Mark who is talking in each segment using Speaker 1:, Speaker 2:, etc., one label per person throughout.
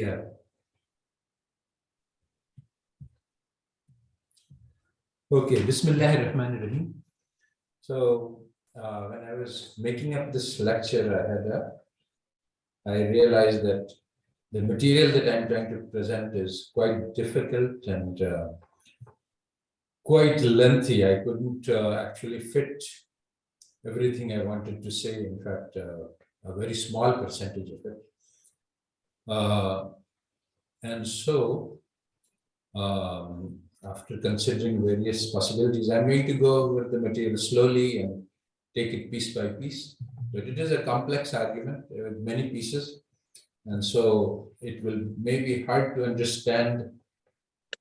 Speaker 1: Yeah. Okay, Bismillahirrahmanirrahim. So, when I was making up this lecture, I realized that the material that I'm trying to present is quite difficult and quite lengthy. I couldn't actually fit everything I wanted to say. In fact, a very small percentage of it. And so, after considering various possibilities, I'm going to go over the material slowly and take it piece by piece. But it is a complex argument with many pieces. And so it will maybe hard to understand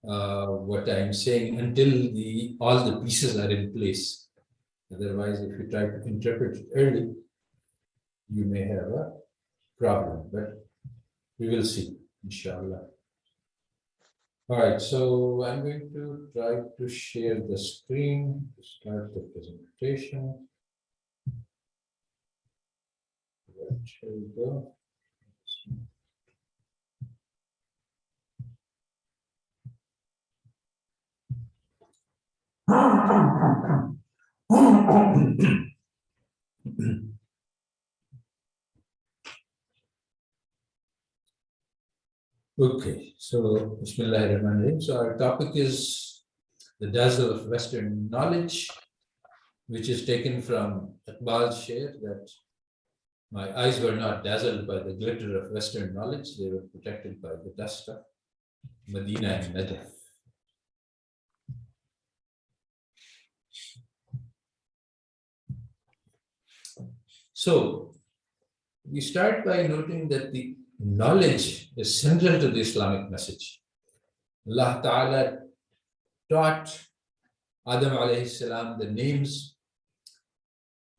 Speaker 1: what I'm saying until all the pieces are in place. Otherwise, if you try to interpret it early, you may have a problem. But we will see, inshallah. All right, so I'm going to try to share the screen to start the presentation. Right, here we go. Okay, so Bismillahirrahmanirrahim. So our topic is the dazzle of Western knowledge, which is taken from Iqbal's share that my eyes were not dazzled by the glitter of Western knowledge, they were protected by the dust of Medina and Najaf. So we start by noting that the knowledge is central to the Islamic message. Allah Ta'ala taught Adam alayhi salam the names,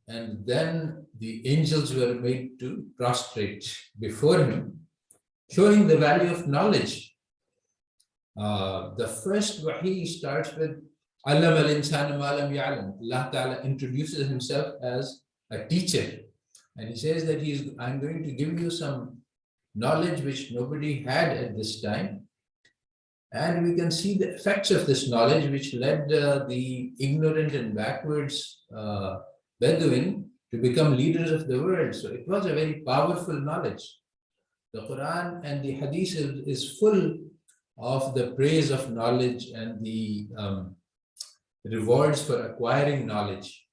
Speaker 1: and then the angels were made to prostrate before him, showing the value of knowledge. The first wahi starts with Allam al-insana ma lam ya'lam. Allah Ta'ala introduces himself as a teacher, and he says that I'm going to give you some knowledge which nobody had at this time. And we can see the effects of this knowledge, which led the ignorant and backwards Bedouin to become leaders of the world. So it was a very powerful knowledge. The Quran and the Hadith is full of the praise of knowledge and the rewards for acquiring knowledge.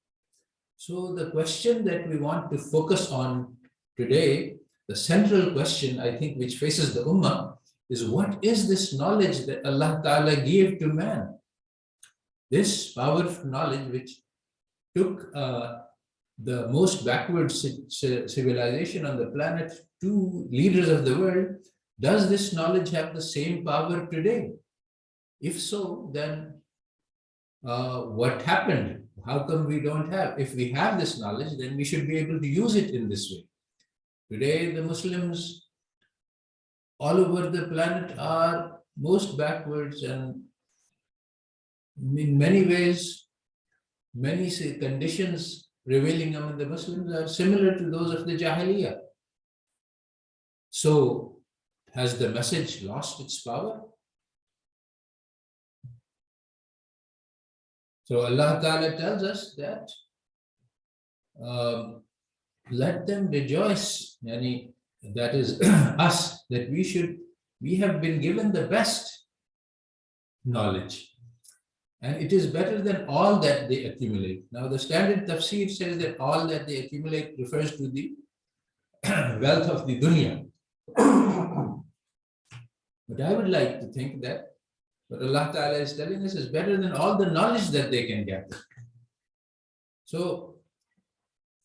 Speaker 1: So the question that we want to focus on today, the central question, I think, which faces the Ummah, is what is this knowledge that Allah Ta'ala gave to man? This powerful knowledge which took the most backward civilization on the planet to leaders of the world, does this knowledge have the same power today? If so, then what happened? How come we don't have? If we have this knowledge, then we should be able to use it in this way. Today, the Muslims all over the planet are most backwards, and in many ways, many conditions prevailing among the Muslims are similar to those of the Jahiliyyah. So, has the message lost its power? So Allah Ta'ala tells us that let them rejoice, yani, that is us, that we have been given the best knowledge, and it is better than all that they accumulate. Now the standard tafsir says that all that they accumulate refers to the wealth of the dunya. But I would like to think that what Allah Ta'ala is telling us is better than all the knowledge that they can gather. So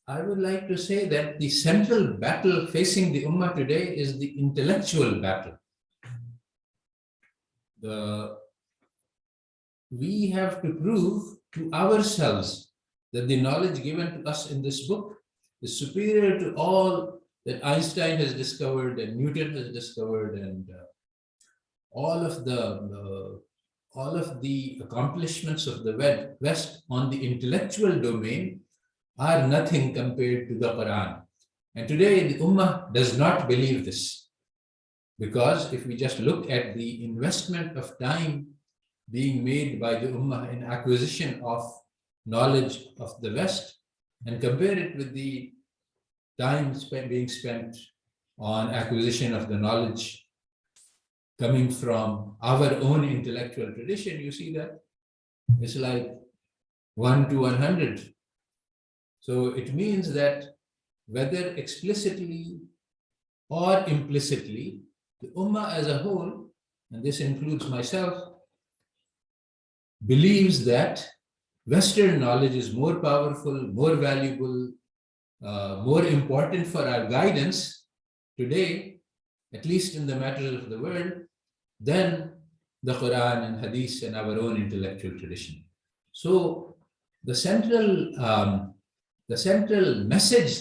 Speaker 1: I would like to say that the central battle facing the Ummah today is the intellectual battle. We have to prove to ourselves that the knowledge given to us in this book is superior to all that Einstein has discovered and Newton has discovered, and all of the accomplishments of the West on the intellectual domain are nothing compared to the Quran. And today the Ummah does not believe this. Because if we just look at the investment of time being made by the Ummah in acquisition of knowledge of the West and compare it with the time being spent on acquisition of the knowledge coming from our own intellectual tradition, you see that it's like 1 to 100. So it means that whether explicitly or implicitly, the Ummah as a whole, and this includes myself, believes that Western knowledge is more powerful, more valuable, more important for our guidance today, at least in the matters of the world, than the Quran and Hadith and our own intellectual tradition. So the central message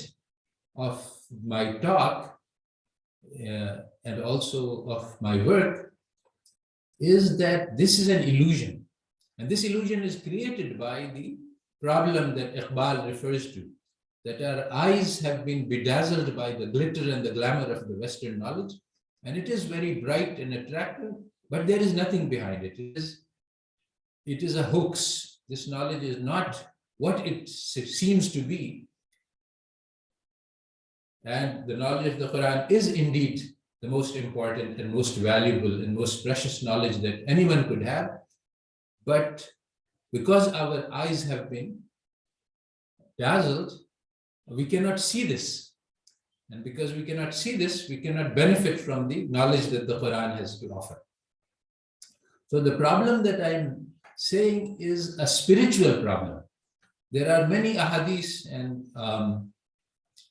Speaker 1: of my talk and also of my work is that this is an illusion. And this illusion is created by the problem that Iqbal refers to, that our eyes have been bedazzled by the glitter and the glamour of the Western knowledge. And it is very bright and attractive, but there is nothing behind it. It is a hoax. This knowledge is not what it seems to be. And the knowledge of the Quran is indeed the most important and most valuable and most precious knowledge that anyone could have. But because our eyes have been dazzled, we cannot see this. And because we cannot see this, we cannot benefit from the knowledge that the Quran has to offer. So the problem that I'm saying is a spiritual problem. There are many ahadith, and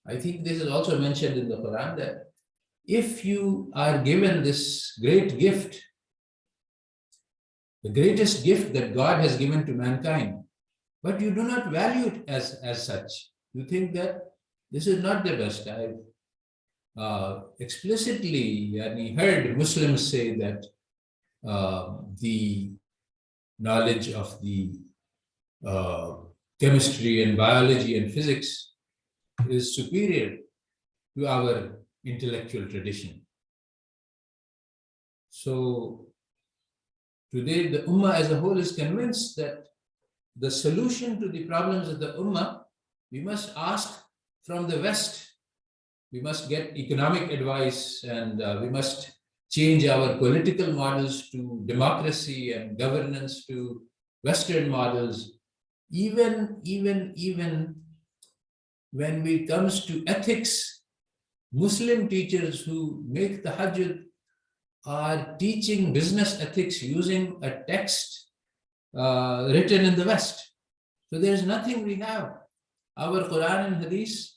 Speaker 1: I think this is also mentioned in the Quran, that if you are given this great gift, the greatest gift that God has given to mankind, but you do not value it as such, you think that this is not the best. I've explicitly heard Muslims say that the knowledge of the chemistry and biology and physics is superior to our intellectual tradition. So today the Ummah as a whole is convinced that the solution to the problems of the Ummah, we must ask from the West. We must get economic advice, and we must change our political models to democracy and governance to Western models. Even when it comes to ethics, Muslim teachers who make the Hajj are teaching business ethics using a text written in the West. So there's nothing we have. Our Quran and Hadith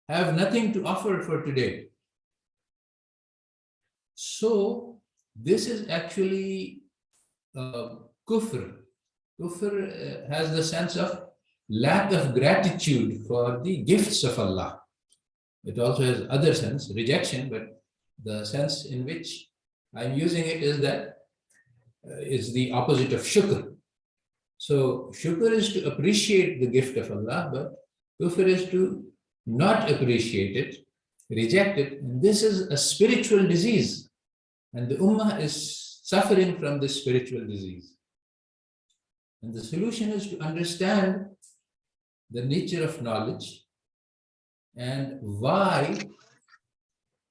Speaker 1: have nothing to offer for today. So this is actually kufr. Kufr has the sense of lack of gratitude for the gifts of Allah. It also has other sense, rejection, but the sense in which I'm using it is that it's the opposite of shukr. So shukr is to appreciate the gift of Allah, but kufr is to not appreciate it, reject it. And this is a spiritual disease. And the Ummah is suffering from this spiritual disease. And the solution is to understand the nature of knowledge and why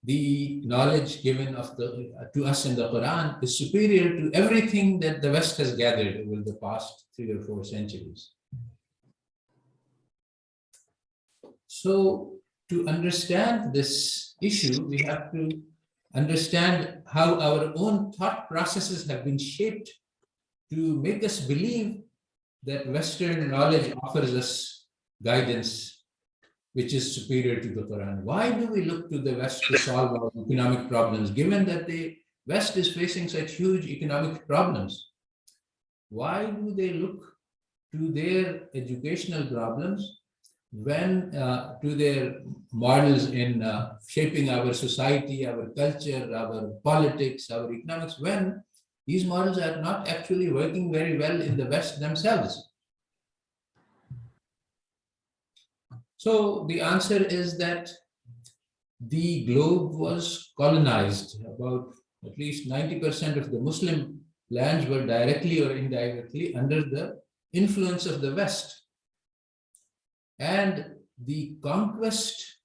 Speaker 1: the knowledge given to us in the Quran is superior to everything that the West has gathered over the past 3 or 4 centuries. So to understand this issue, we have to understand how our own thought processes have been shaped to make us believe that Western knowledge offers us guidance which is superior to the Quran. Why do we look to the West to solve our economic problems, given that the West is facing such huge economic problems? Why do they look to their educational problems when to their models in shaping our society, our culture, our politics, our economics, when these models are not actually working very well in the West themselves? So the answer is that the globe was colonized about At least 90% of the Muslim lands were directly or indirectly under the influence of the West. And the conquest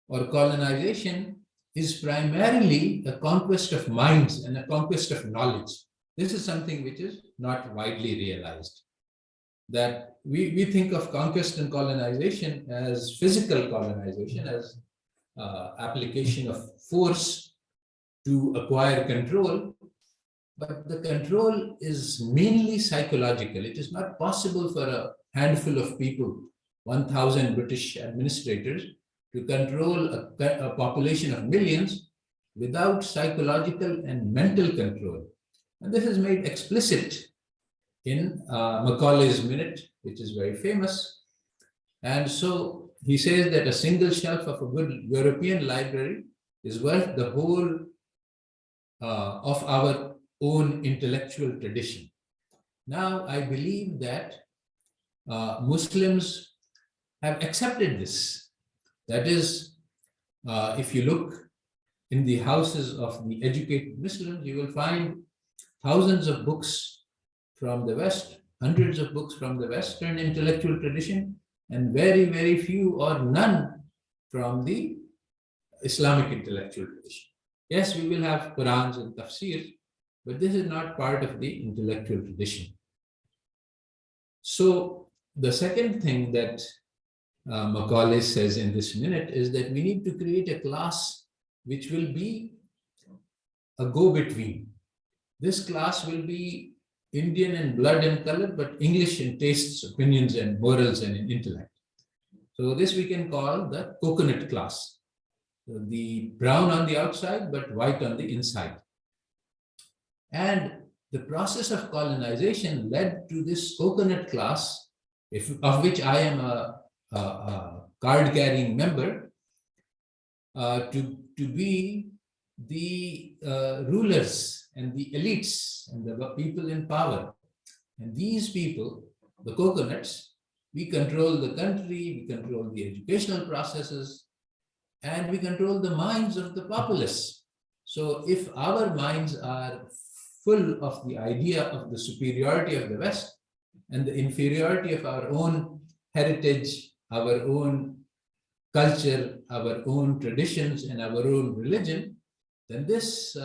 Speaker 1: or colonization is primarily a conquest of minds and a conquest of knowledge. This is something which is not widely realized. That we think of conquest and colonization as physical colonization, as application of force to acquire control, but the control is mainly psychological. It is not possible for a handful of people, 1,000 British administrators, to control a population of millions without psychological and mental control. And this is made explicit in Macaulay's Minute, which is very famous. And so he says that a single shelf of a good European library is worth the whole of our own intellectual tradition. Now, I believe that Muslims have accepted this. That is, if you look in the houses of the educated Muslims, you will find thousands of books from the West, hundreds of books from the Western intellectual tradition, and very, very few or none from the Islamic intellectual tradition. Yes, we will have Qurans and tafsir, but this is not part of the intellectual tradition. So the second thing that Macaulay says in this minute is that we need to create a class which will be a go-between. This class will be Indian in blood and color, but English in tastes, opinions, and morals and in intellect. So this we can call the coconut class. The brown on the outside, but white on the inside. And the process of colonization led to this coconut class, of which I am a card-carrying member, to be the rulers and the elites and the people in power. And these people, the coconuts, we control the country, we control the educational processes, and we control the minds of the populace. So if our minds are full of the idea of the superiority of the West and the inferiority of our own heritage, our own culture, our own traditions, and our own religion, then this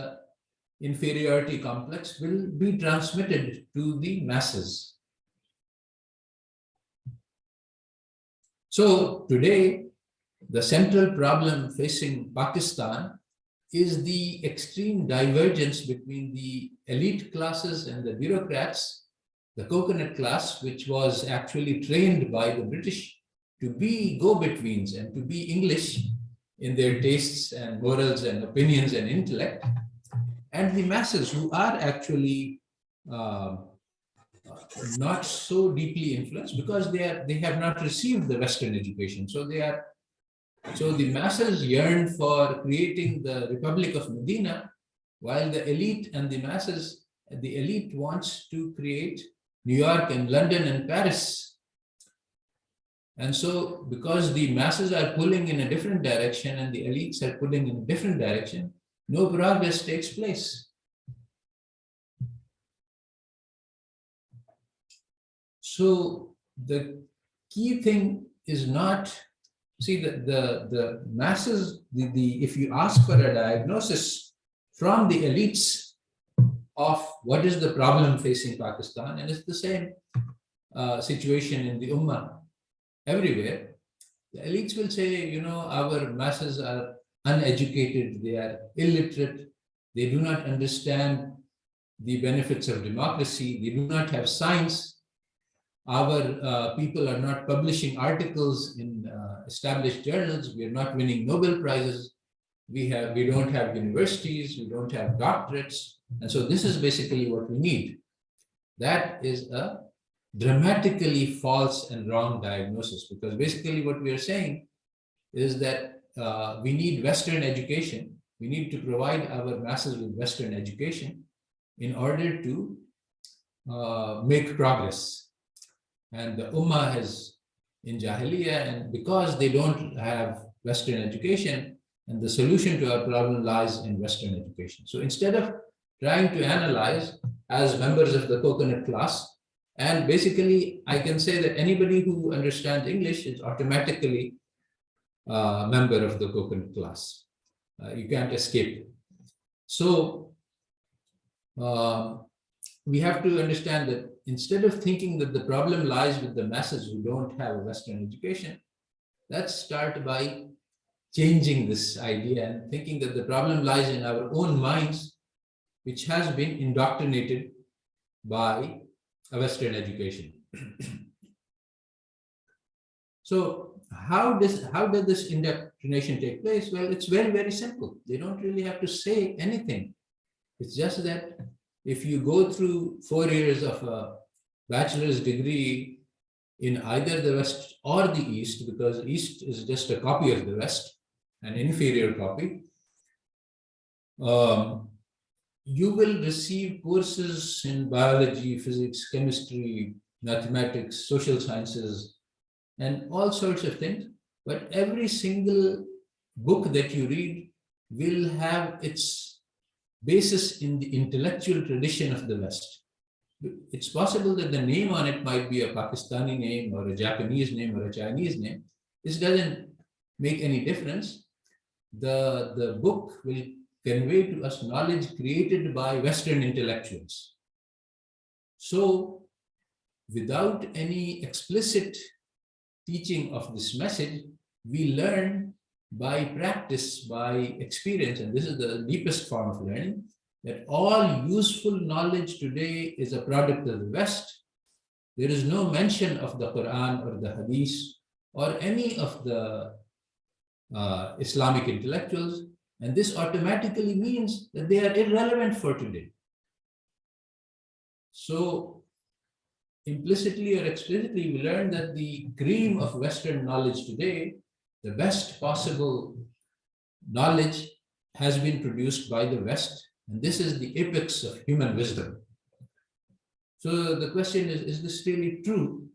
Speaker 1: inferiority complex will be transmitted to the masses. So today, the central problem facing Pakistan is the extreme divergence between the elite classes and the bureaucrats, the coconut class, which was actually trained by the British to be go-betweens and to be English in their tastes and morals and opinions and intellect, and the masses who are actually not so deeply influenced because they have not received the Western education. So the masses yearn for creating the Republic of Medina, while the elite and the masses, the elite wants to create New York and London and Paris. And so because the masses are pulling in a different direction and the elites are pulling in a different direction, no progress takes place. So the key thing is not, see, the masses, if you ask for a diagnosis from the elites of what is the problem facing Pakistan, and it's the same situation in the Ummah everywhere, the elites will say, you know, our masses are uneducated, they are illiterate, they do not understand the benefits of democracy, they do not have science, our people are not publishing articles in established journals, we are not winning Nobel Prizes, we don't have universities, we don't have doctorates, and so this is basically what we need. That is a dramatically false and wrong diagnosis, because basically what we are saying is that we need Western education. We need to provide our masses with Western education in order to make progress. And the Ummah is in Jahiliyyah, and because they don't have Western education, And the solution to our problem lies in Western education. So instead of trying to analyze as members of the coconut class, and basically I can say that anybody who understands English is automatically a member of the coconut class. You can't escape it. So we have to understand that instead of thinking that the problem lies with the masses who don't have a Western education, let's start by changing this idea and thinking that the problem lies in our own minds, which has been indoctrinated by a Western education. So how does this indoctrination take place? Well, it's very, very simple. They don't really have to say anything. It's just that if you go through 4 years of a bachelor's degree in either the West or the East, because East is just a copy of the West, an inferior copy, you will receive courses in biology, physics, chemistry, mathematics, social sciences, and all sorts of things. But every single book that you read will have its basis in the intellectual tradition of the West. It's possible that the name on it might be a Pakistani name or a Japanese name or a Chinese name. This doesn't make any difference. The book will convey to us knowledge created by Western intellectuals. So without any explicit teaching of this message, we learn by practice, by experience, and this is the deepest form of learning, that all useful knowledge today is a product of the West. There is no mention of the Quran or the Hadith or any of the Islamic intellectuals, and this automatically means that they are irrelevant for today. So implicitly or explicitly, we learn that the cream of Western knowledge today, the best possible knowledge, has been produced by the West, and this is the apex of human wisdom. So the question is this really true?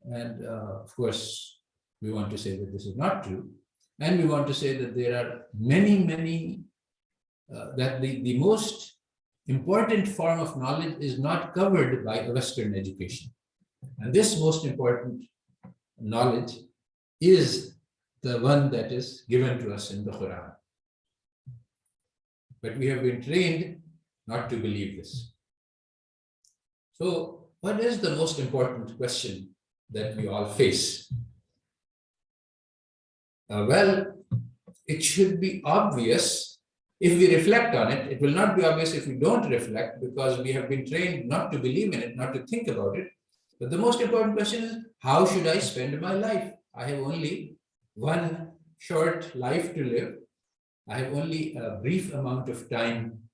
Speaker 1: And of course, we want to say that this is not true. And we want to say that there are many, that the most important form of knowledge is not covered by a Western education. And this most important knowledge is the one that is given to us in the Quran. But we have been trained not to believe this. So what is the most important question that we all face? Well, it should be obvious if we reflect on it. It will not be obvious if we don't reflect, because we have been trained not to believe in it, not to think about it. But the most important question is, how should I spend my life? I have only one short life to live. I have only a brief amount of time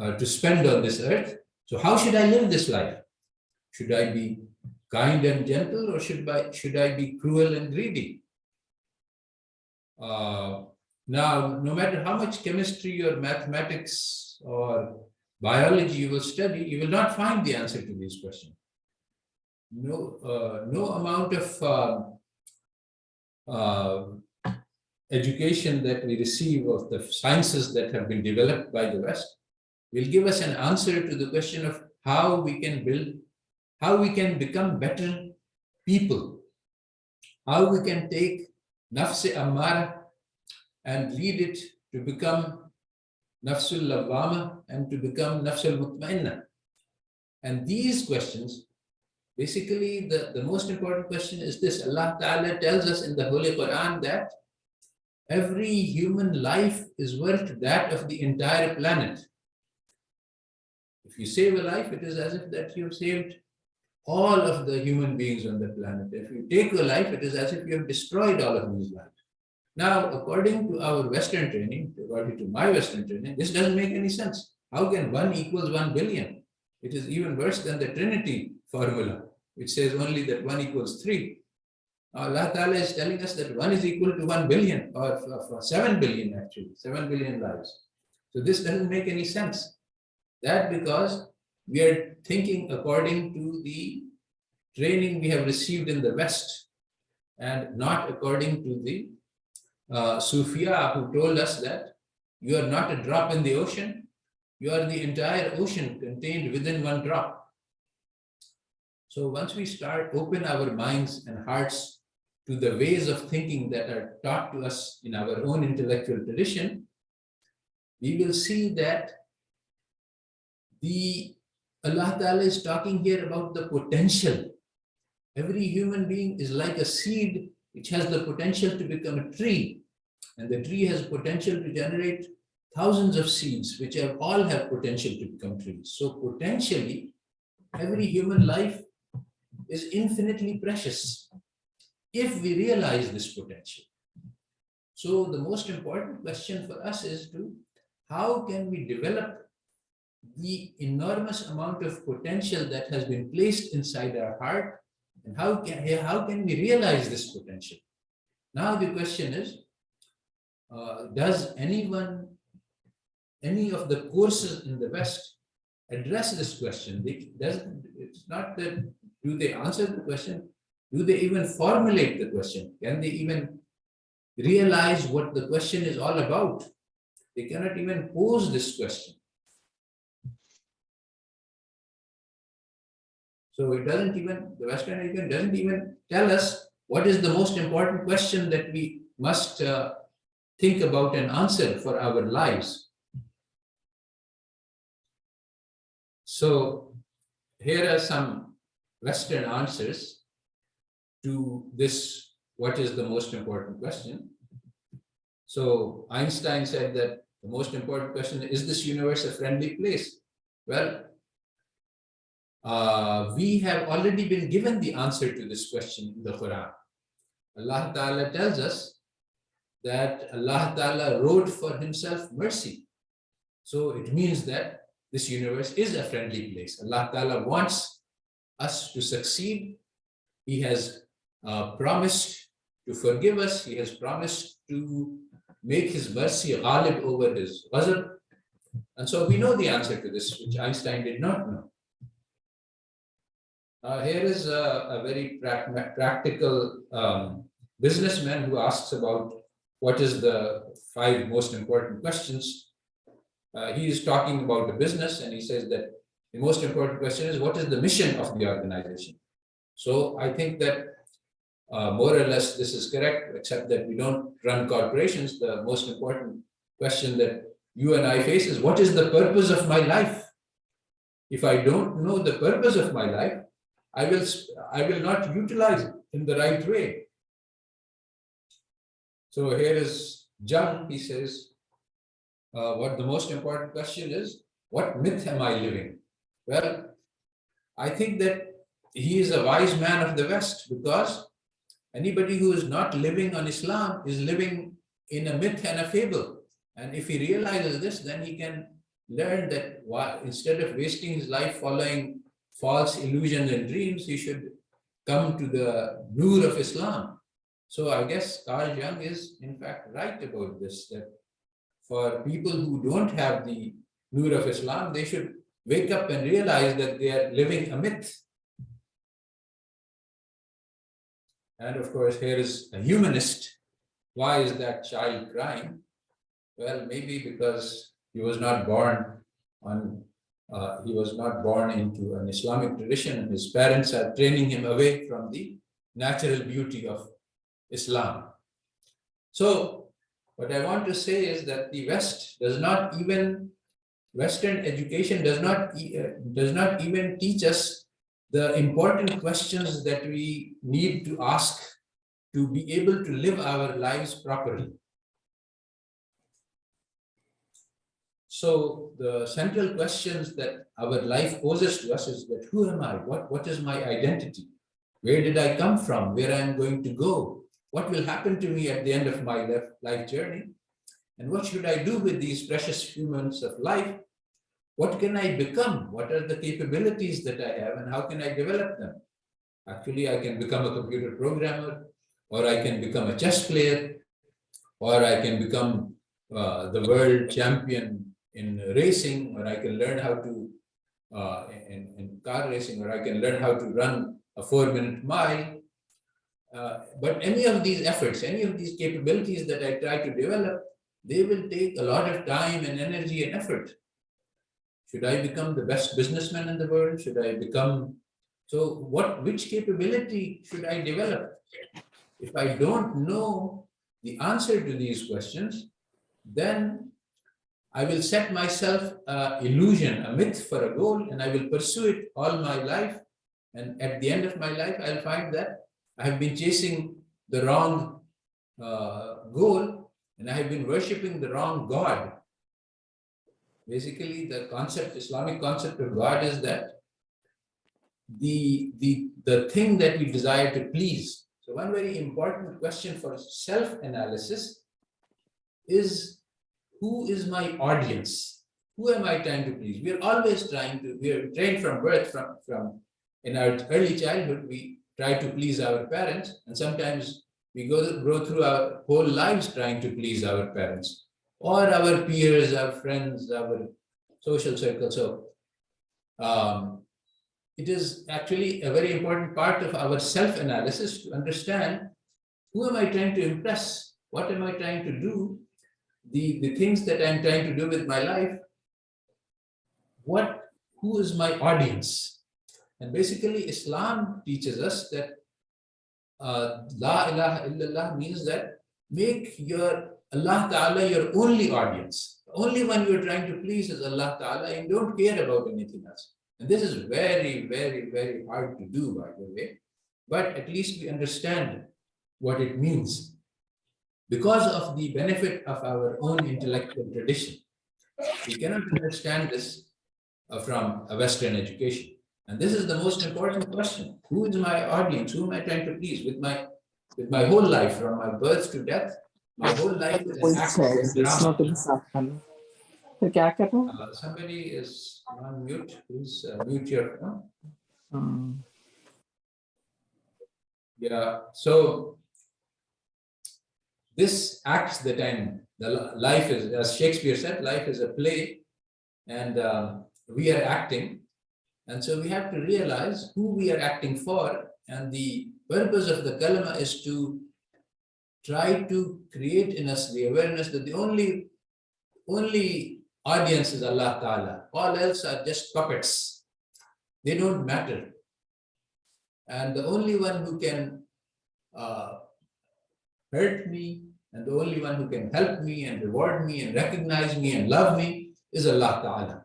Speaker 1: to spend on this earth. So how should I live this life? Should I be kind and gentle, or should I be cruel and greedy? Now, no matter how much chemistry or mathematics or biology you will study, you will not find the answer to these questions. No amount of education that we receive of the sciences that have been developed by the West will give us an answer to the question of how we can become better people, how we can take nafs-e ammara and lead it to become nafsul lawwama and to become nafsul mutmainna. And these questions, basically the most important question is this: Allah Ta'ala tells us in the Holy Quran that every human life is worth that of the entire planet. If you save a life, it is as if that you have saved all of the human beings on the planet. If you take a life, it is as if you have destroyed all of these lives. Now, according to our Western training, according to my Western training, this doesn't make any sense. How can 1 equals 1 billion? It is even worse than the Trinity formula, which says only that 1 equals 3. Allah Ta'ala is telling us that 1 is equal to 1 billion, or 7 billion actually, 7 billion lives. So this doesn't make any sense. That because we are thinking according to the training we have received in the West and not according to the Sufia who told us that you are not a drop in the ocean, you are the entire ocean contained within one drop. So once we start open our minds and hearts to the ways of thinking that are taught to us in our own intellectual tradition, we will see that Allah Ta'ala is talking here about the potential. Every human being is like a seed which has the potential to become a tree. And the tree has potential to generate thousands of seeds, which all have potential to become trees. So potentially, every human life is infinitely precious if we realize this potential. So the most important question for us is how can we develop the enormous amount of potential that has been placed inside our heart, and how can we realize this potential? Now the question is, does any of the courses in the West address this question? It's not that do they answer the question, do they even formulate the question? Can they even realize what the question is all about? They cannot even pose this question. So the Western religion doesn't even tell us what is the most important question that we must think about and answer for our lives. So here are some Western answers to this, what is the most important question? So Einstein said that the most important question is this universe a friendly place? Well, we have already been given the answer to this question in the Quran. Allah Ta'ala tells us that Allah Ta'ala wrote for himself mercy. So it means that this universe is a friendly place. Allah Ta'ala wants us to succeed. He has promised to forgive us. He has promised to make his mercy ghalib over his ghazab. And so we know the answer to this, which Einstein did not know. Here is a very practical businessman who asks about what is the 5 most important questions. He is talking about the business, and he says that the most important question is, what is the mission of the organization? So I think that more or less this is correct, except that we don't run corporations. The most important question that you and I face is, what is the purpose of my life? If I don't know the purpose of my life, I will not utilize it in the right way. So here is Jung. He says, what the most important question is, what myth am I living? Well, I think that he is a wise man of the West, because anybody who is not living on Islam is living in a myth and a fable. And if he realizes this, then he can learn that instead of wasting his life following false illusions and dreams, he should come to the nur of Islam. So I guess Carl Jung is in fact right about this, that for people who don't have the nur of Islam, they should wake up and realize that they are living a myth. And of course, here is a humanist. Why is that child crying? Well, maybe because he was not born into an Islamic tradition. His parents are training him away from the natural beauty of Islam. So what I want to say is that the West Western education does not even teach us the important questions that we need to ask to be able to live our lives properly. So the central questions that our life poses to us is that, who am I? What is my identity? Where did I come from? Where I am going to go? What will happen to me at the end of my life journey? And what should I do with these precious few moments of life? What can I become? What are the capabilities that I have, and how can I develop them? Actually, I can become a computer programmer, or I can become a chess player, or I can become the world champion in racing, or I can learn how to, in car racing, or I can learn how to run a 4-minute mile. But any of these efforts, any of these capabilities that I try to develop, they will take a lot of time and energy and effort. Should I become the best businessman in the world? Should I become, so which capability should I develop? If I don't know the answer to these questions, then I will set myself an illusion, a myth for a goal, and I will pursue it all my life. And at the end of my life, I'll find that I have been chasing the wrong goal, and I have been worshipping the wrong God. Basically, the concept, Islamic concept of God is that the thing that we desire to please. So one very important question for self-analysis is, who is my audience? Who am I trying to please? We are always trying to, we are trained from birth, from in our early childhood, we try to please our parents, and sometimes we grow through our whole lives trying to please our parents or our peers, our friends, our social circle. So it is actually a very important part of our self-analysis to understand, who am I trying to impress? What am I trying to do? The things that I'm trying to do with my life, who is my audience? And basically, Islam teaches us that La ilaha illallah means that make your Allah Ta'ala your only audience. The only one you're trying to please is Allah Ta'ala, and don't care about anything else. And this is very, very, very hard to do, by the way. But at least we understand what it means because of the benefit of our own intellectual tradition. We cannot understand this from a Western education. And this is the most important question. Who is my audience? Who am I trying to please? With my whole life, from my birth to death, my whole life is an act of drama. Somebody is on mute. Please mute your phone. Yeah. So this acts that the life is, as Shakespeare said, life is a play, and we are acting. And so we have to realize who we are acting for. And the purpose of the kalima is to try to create in us the awareness that the only audience is Allah Ta'ala. All else are just puppets. They don't matter. And the only one who can hurt me, and the only one who can help me and reward me and recognize me and love me is Allah Ta'ala.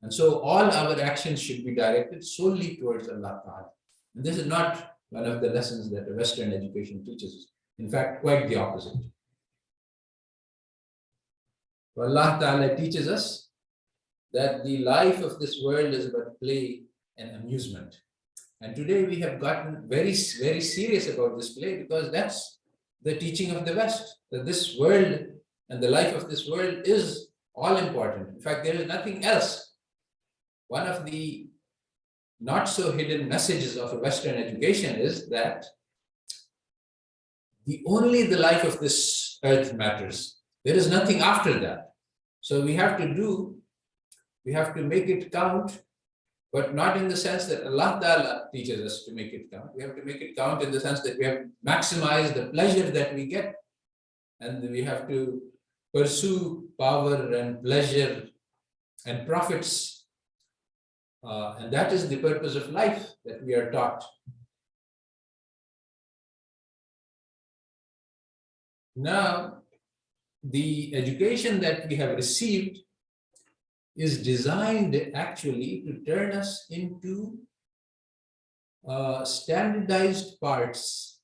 Speaker 1: And so all our actions should be directed solely towards Allah Ta'ala. And this is not one of the lessons that the Western education teaches us. In fact, quite the opposite. So Allah Ta'ala teaches us that the life of this world is about play and amusement. And today we have gotten very, very serious about this play, because that's the teaching of the West, that this world and the life of this world is all important. In fact, there is nothing else. One of the not so hidden messages of a Western education is that only the life of this earth matters. There is nothing after that. So we have to make it count, but not in the sense that Allah Ta'ala teaches us to make it count. We have to make it count in the sense that we have to maximize the pleasure that we get, and we have to pursue power and pleasure and profits. And that is the purpose of life that we are taught. Now, the education that we have received is designed actually to turn us into standardized parts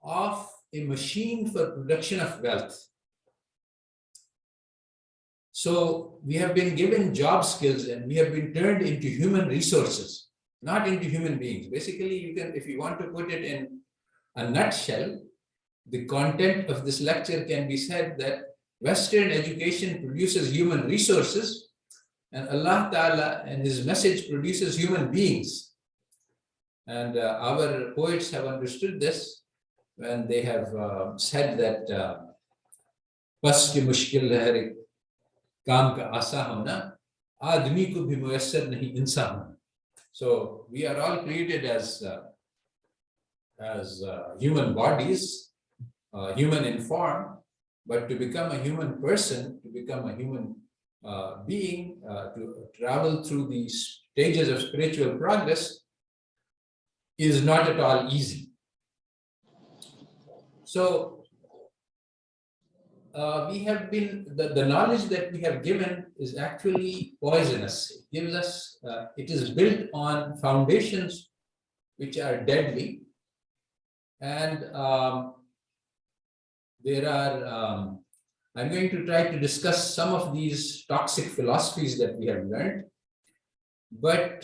Speaker 1: of a machine for production of wealth. So we have been given job skills, and we have been turned into human resources, not into human beings. Basically, you can, if you want to put it in a nutshell, the content of this lecture can be said that Western education produces human resources, and Allah Ta'ala and His message produces human beings. And our poets have understood this when they have said that bas ki mushkil hai काम का आसा होना, आदमी को भी मुयस्सर नहीं इंसान होना. So we are all created as as human bodies, human in form, but to become a human person, to become a human being, to travel through these stages of spiritual progress is not at all easy. So we have been, the knowledge that we have given is actually poisonous. It gives us, it is built on foundations which are deadly. And there are, I'm going to try to discuss some of these toxic philosophies that we have learned. But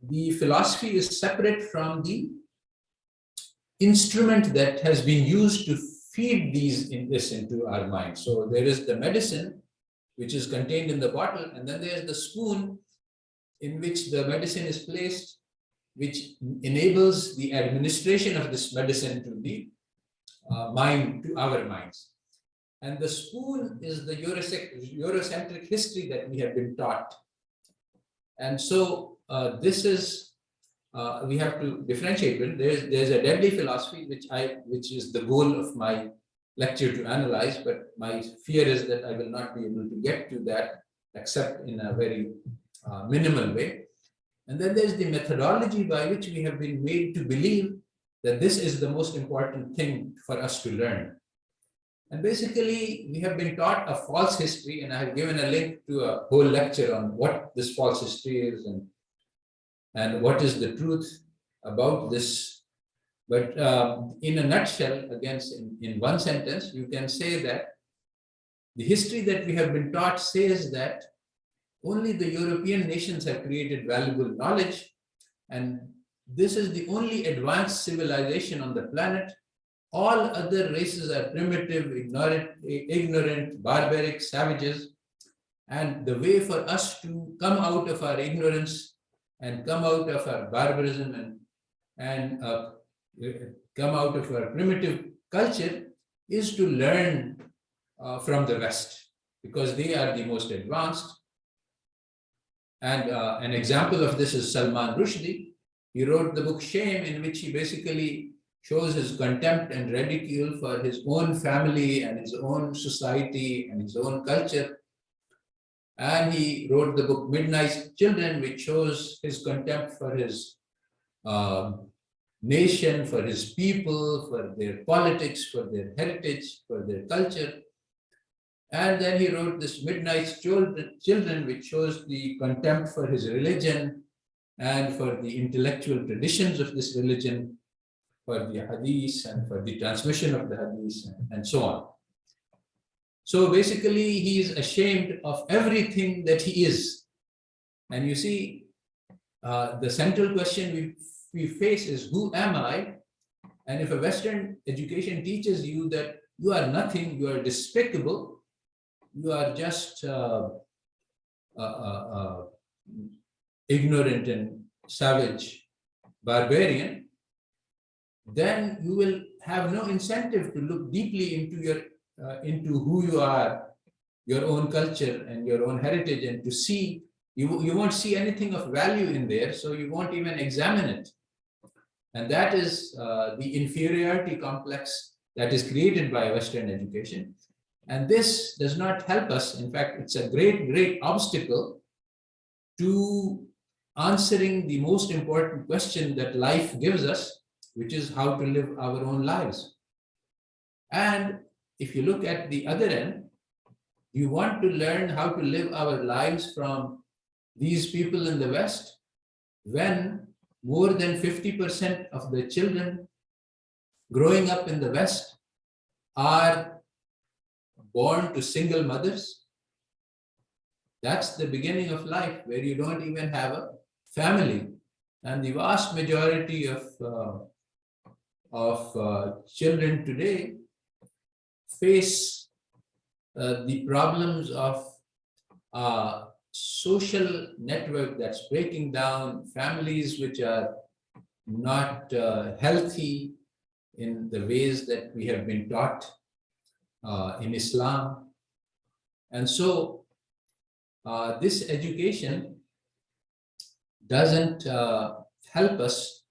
Speaker 1: the philosophy is separate from the instrument that has been used to feed this into our mind. So there is the medicine, which is contained in the bottle, and then there's the spoon in which the medicine is placed, which enables the administration of this medicine to the mind, to our minds. And the spoon is the Eurocentric history that we have been taught. And so this is, we have to differentiate. There's a deadly philosophy which is the goal of my lecture to analyze, but my fear is that I will not be able to get to that except in a very minimal way. And then there's the methodology by which we have been made to believe that this is the most important thing for us to learn. And basically, we have been taught a false history, and I have given a link to a whole lecture on what this false history is and what is the truth about this. But in a nutshell, again, in one sentence, you can say that the history that we have been taught says that only the European nations have created valuable knowledge, and this is the only advanced civilization on the planet. All other races are primitive, ignorant, barbaric, savages. And the way for us to come out of our ignorance and come out of our barbarism and come out of our primitive culture is to learn from the West, because they are the most advanced. And an example of this is Salman Rushdie. He wrote the book Shame, in which he basically shows his contempt and ridicule for his own family and his own society and his own culture. And he wrote the book Midnight Children, which shows his contempt for his nation, for his people, for their politics, for their heritage, for their culture. And then he wrote this Midnight Children, which shows the contempt for his religion and for the intellectual traditions of this religion, for the hadith and for the transmission of the hadith and so on. So basically, he is ashamed of everything that he is. And you see, the central question we face is, who am I? And if a Western education teaches you that you are nothing, you are despicable, you are just ignorant and savage barbarian, then you will have no incentive to look deeply into who you are, your own culture and your own heritage, and to see, you won't see anything of value in there, so you won't even examine it. And that is the inferiority complex that is created by Western education. And this does not help us. In fact, it's a great, great obstacle to answering the most important question that life gives us, which is how to live our own lives. And if you look at the other end, you want to learn how to live our lives from these people in the West, when more than 50% of the children growing up in the West are born to single mothers. That's the beginning of life, where you don't even have a family. And the vast majority of children today face the problems of social network that's breaking down, families which are not healthy in the ways that we have been taught in Islam. And so this education doesn't help us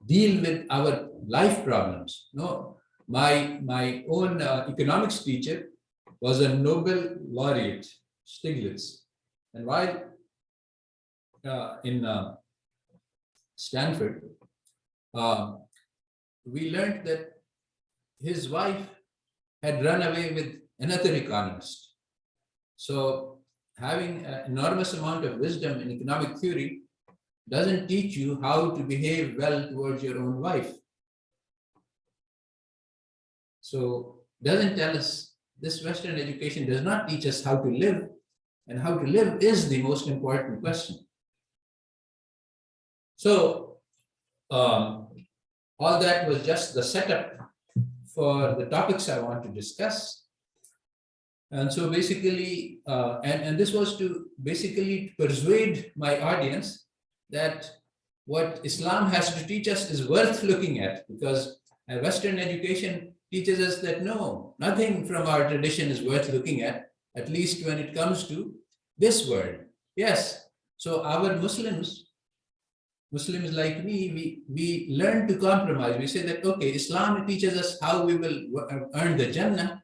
Speaker 1: deal with our life problems. No, my own economics teacher was a Nobel laureate, Stiglitz, and while in Stanford, uh, we learned that his wife had run away with another economist. So having an enormous amount of wisdom in economic theory doesn't teach you how to behave well towards your own wife. So doesn't tell us, this Western education does not teach us how to live, and how to live is the most important question. So all that was just the setup for the topics I want to discuss. And so basically, and this was to basically persuade my audience that what Islam has to teach us is worth looking at, because a Western education teaches us that no, nothing from our tradition is worth looking at least when it comes to this world. Yes, so our Muslims like me, we learn to compromise. We say that, okay, Islam teaches us how we will earn the Jannah,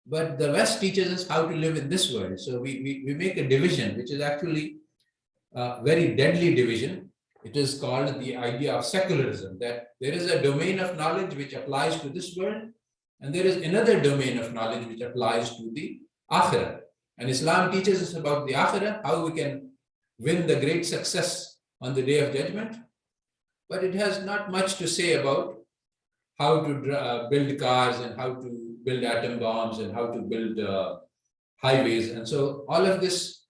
Speaker 1: but the West teaches us how to live in this world. So we make a division, which is actually a very deadly division. It is called the idea of secularism, that there is a domain of knowledge which applies to this world, and there is another domain of knowledge which applies to the Akhirah. And Islam teaches us about the Akhirah, how we can win the great success on the Day of Judgment, but it has not much to say about how to build cars and how to build atom bombs and how to build highways. And so all of this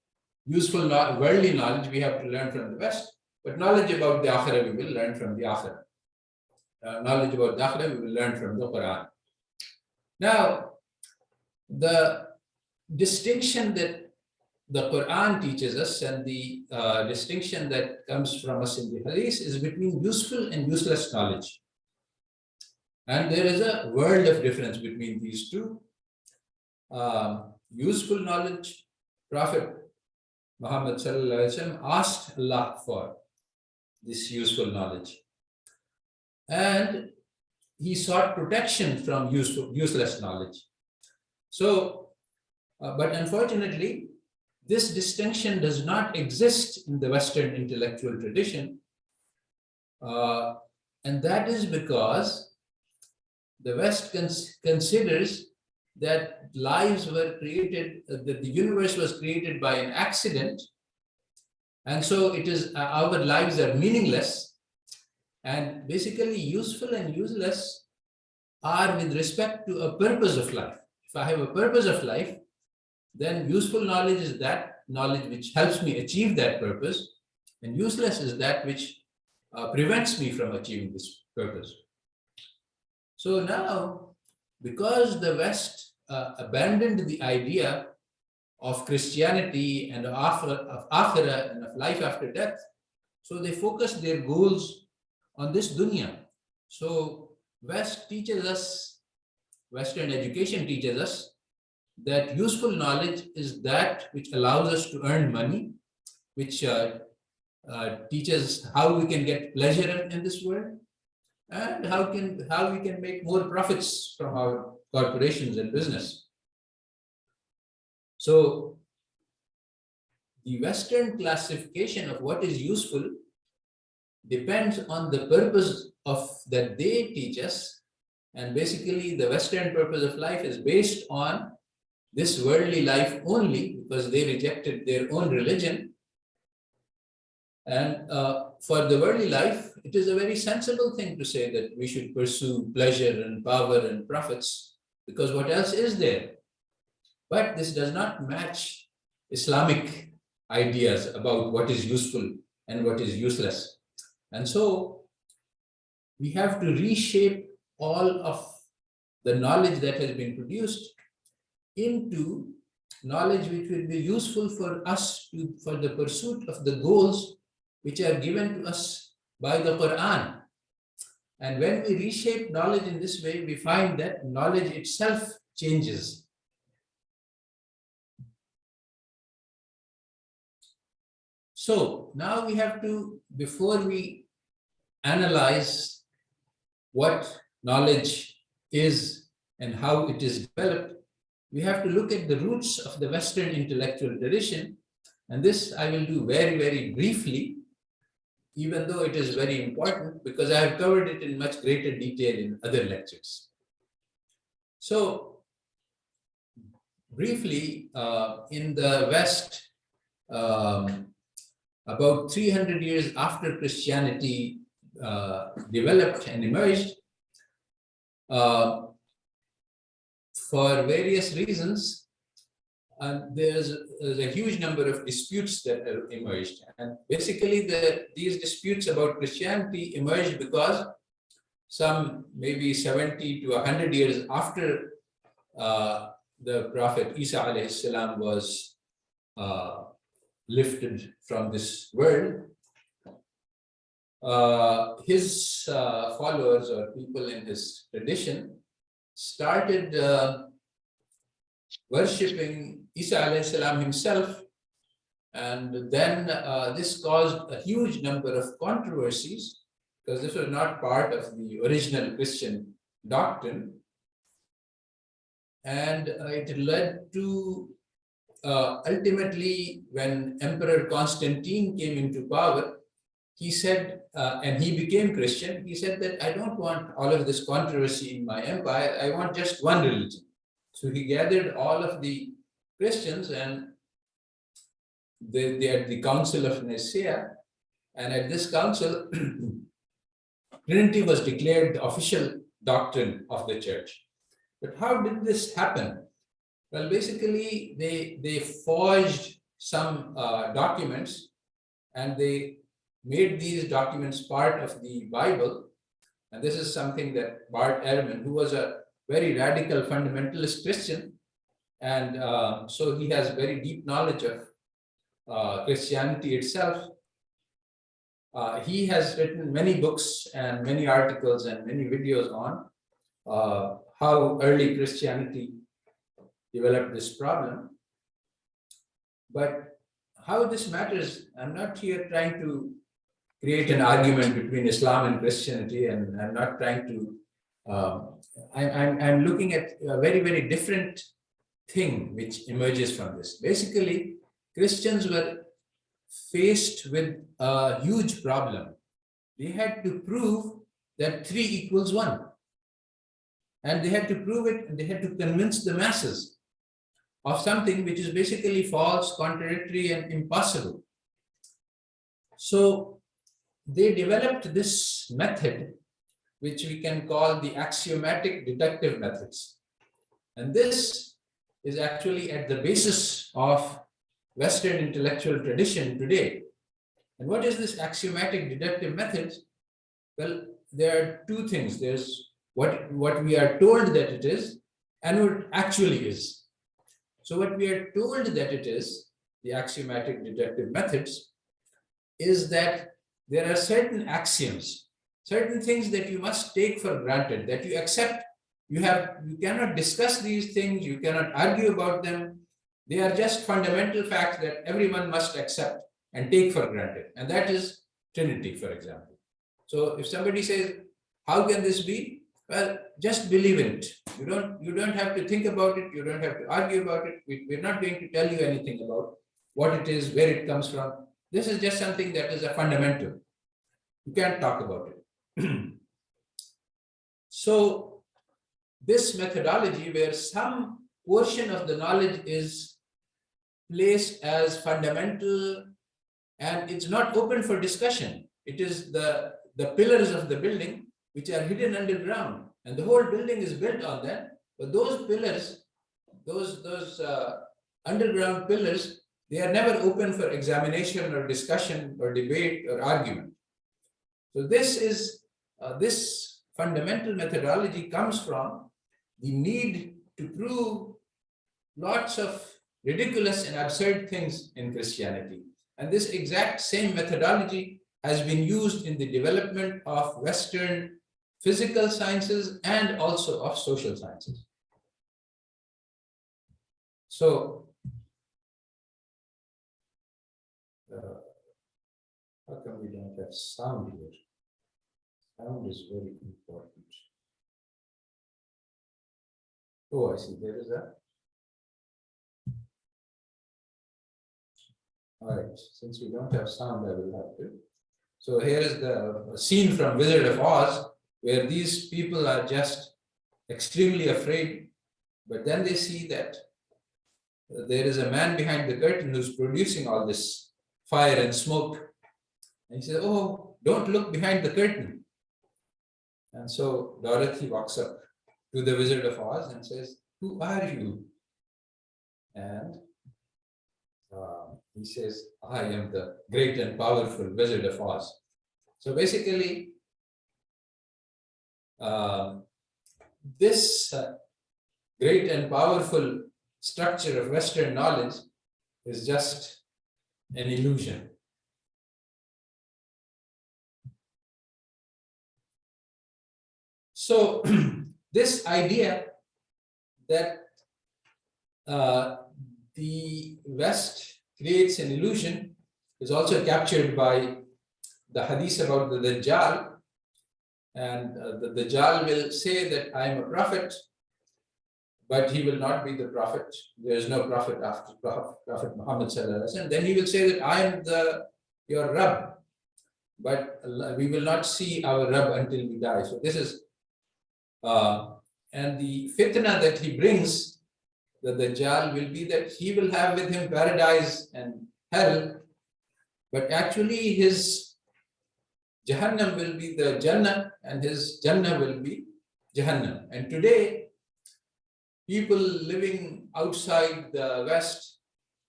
Speaker 1: useful worldly knowledge we have to learn from the West, but knowledge about the Akhirah we will learn from the Akhirah. Knowledge about the Akhirah we will learn from the Quran. Now, the distinction that the Quran teaches us and the distinction that comes from us in the Hadith is between useful and useless knowledge. And there is a world of difference between these two. Useful knowledge, Prophet Muhammad sallallahu alaihi wasallam asked Allah for this useful knowledge, and he sought protection from useless knowledge. So, but unfortunately, this distinction does not exist in the Western intellectual tradition, and that is because the West considers that lives were created, that the universe was created by an accident, and so it is our lives are meaningless, and basically useful and useless are with respect to a purpose of life. If I have a purpose of life, then useful knowledge is that knowledge which helps me achieve that purpose, and useless is that which prevents me from achieving this purpose. So now, because the West abandoned the idea of Christianity and of Akhirah and of life after death, so they focused their goals on this dunya. So West teaches us, Western education teaches us that useful knowledge is that which allows us to earn money, which teaches how we can get pleasure in this world, and how we can make more profits from our corporations and business. So the Western classification of what is useful depends on the purpose of that they teach us, and basically the Western purpose of life is based on this worldly life only, because they rejected their own religion. And for the worldly life, it is a very sensible thing to say that we should pursue pleasure and power and profits, because what else is there? But this does not match Islamic ideas about what is useful and what is useless. And so we have to reshape all of the knowledge that has been produced into knowledge which will be useful for us for the pursuit of the goals which are given to us by the Quran. And when we reshape knowledge in this way, we find that knowledge itself changes. So now we have to, before we analyze what knowledge is and how it is developed, we have to look at the roots of the Western intellectual tradition. And this I will do very, very briefly, even though it is very important, because I have covered it in much greater detail in other lectures. So, briefly, in the West, about 300 years after Christianity developed and emerged, for various reasons, there's a huge number of disputes that have emerged. And basically, these disputes about Christianity emerged because some maybe 70 to 100 years after the Prophet Isa alayhi salam was lifted from this world, his followers or people in his tradition started worshipping Isa alayhi salam himself, and then this caused a huge number of controversies, because this was not part of the original Christian doctrine, and it led to ultimately, when Emperor Constantine came into power, he said, and he became Christian, he said that I don't want all of this controversy in my empire, I want just one religion. So he gathered all of the Christians, and they had the Council of Nicaea, and at this council, Trinity was declared the official doctrine of the church. But how did this happen? Well, basically, they forged some documents, and they made these documents part of the Bible. And this is something that Bart Ehrman, who was a very radical fundamentalist Christian, and so he has very deep knowledge of Christianity itself. He has written many books and many articles and many videos on how early Christianity developed this problem. But how this matters, I'm not here trying to create an argument between Islam and Christianity, and I'm not trying to, I'm looking at a very, very different thing which emerges from this. Basically, Christians were faced with a huge problem. They had to prove that 3 equals 1. And they had to prove it, and they had to convince the masses of something which is basically false, contradictory, and impossible. So they developed this method, which we can call the axiomatic deductive methods. And this is actually at the basis of Western intellectual tradition today. And what is this axiomatic deductive method? Well, there are two things. There's what we are told that it is and what it actually is. So what we are told that it is, the axiomatic deductive methods, is that there are certain axioms, certain things that you must take for granted, that you accept. You cannot discuss these things, you cannot argue about them. They are just fundamental facts that everyone must accept and take for granted. And that is Trinity, for example. So if somebody says, how can this be? Well, just believe in it. You don't have to think about it. You don't have to argue about it. We're not going to tell you anything about what it is, where it comes from. This is just something that is a fundamental. You can't talk about it. So this methodology, where some portion of the knowledge is placed as fundamental and it's not open for discussion. It is the pillars of the building which are hidden underground, and the whole building is built on that. But those pillars, those underground pillars, they are never open for examination or discussion or debate or argument. So this fundamental methodology comes from the need to prove lots of ridiculous and absurd things in Christianity. And this exact same methodology has been used in the development of Western physical sciences and also of social sciences. So, how come we don't have sound here? Sound is very important. Oh, I see. There is a. All right. Since we don't have sound, I will have to. So here is the scene from Wizard of Oz, where these people are just extremely afraid, but then they see that there is a man behind the curtain who's producing all this fire and smoke. And he says, "Oh, don't look behind the curtain." And so Dorothy walks up to the Wizard of Oz and says, "Who are you?" And he says, "I am the great and powerful Wizard of Oz." So basically, this great and powerful structure of Western knowledge is just an illusion. So this idea that the West creates an illusion is also captured by the hadith about the Dajjal. And the Dajjal will say that I am a prophet, but he will not be the prophet. There is no prophet after Prophet Muhammad sallallahu alaihi wasallam. Then he will say that I am your Rabb, but we will not see our Rabb until we die. So this is, and the fitna that he brings, the Dajjal, will be that he will have with him paradise and hell, but actually his Jahannam will be the Jannah and his Jannah will be Jahannam. And today, people living outside the West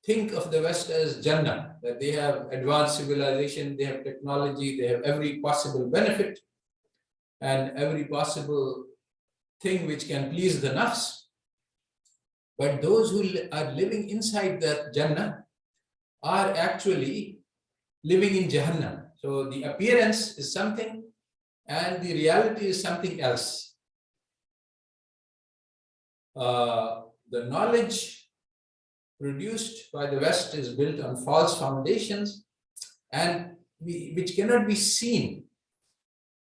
Speaker 1: think of the West as Jannah, that they have advanced civilization, they have technology, they have every possible benefit and every possible thing which can please the nafs. But those who are living inside that Jannah are actually living in Jahannam. So the appearance is something and the reality is something else. The knowledge produced by the West is built on false foundations and which cannot be seen.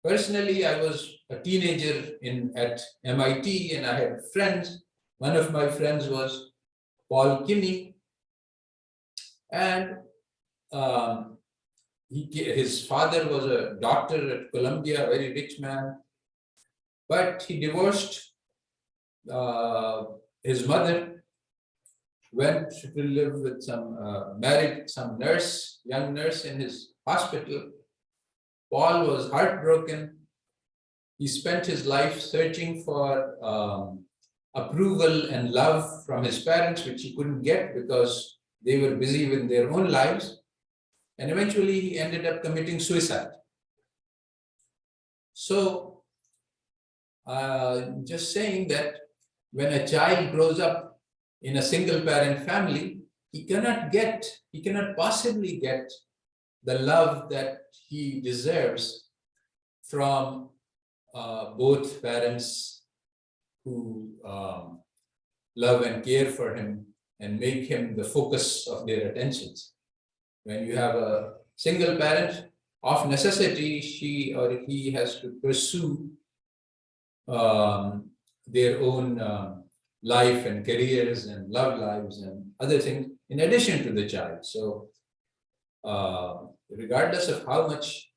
Speaker 1: Personally, I was a teenager at MIT and I had friends. One of my friends was Paul Kinney, and his father was a doctor at Columbia, a very rich man, but he divorced his mother, went to live with married some young nurse in his hospital. Paul was heartbroken. He spent his life searching for approval and love from his parents, which he couldn't get because they were busy with their own lives. And eventually he ended up committing suicide. So just saying that when a child grows up in a single parent family, he cannot possibly get the love that he deserves from both parents who love and care for him and make him the focus of their attentions. When you have a single parent, of necessity, she or he has to pursue their own life and careers and love lives and other things in addition to the child. So regardless of how much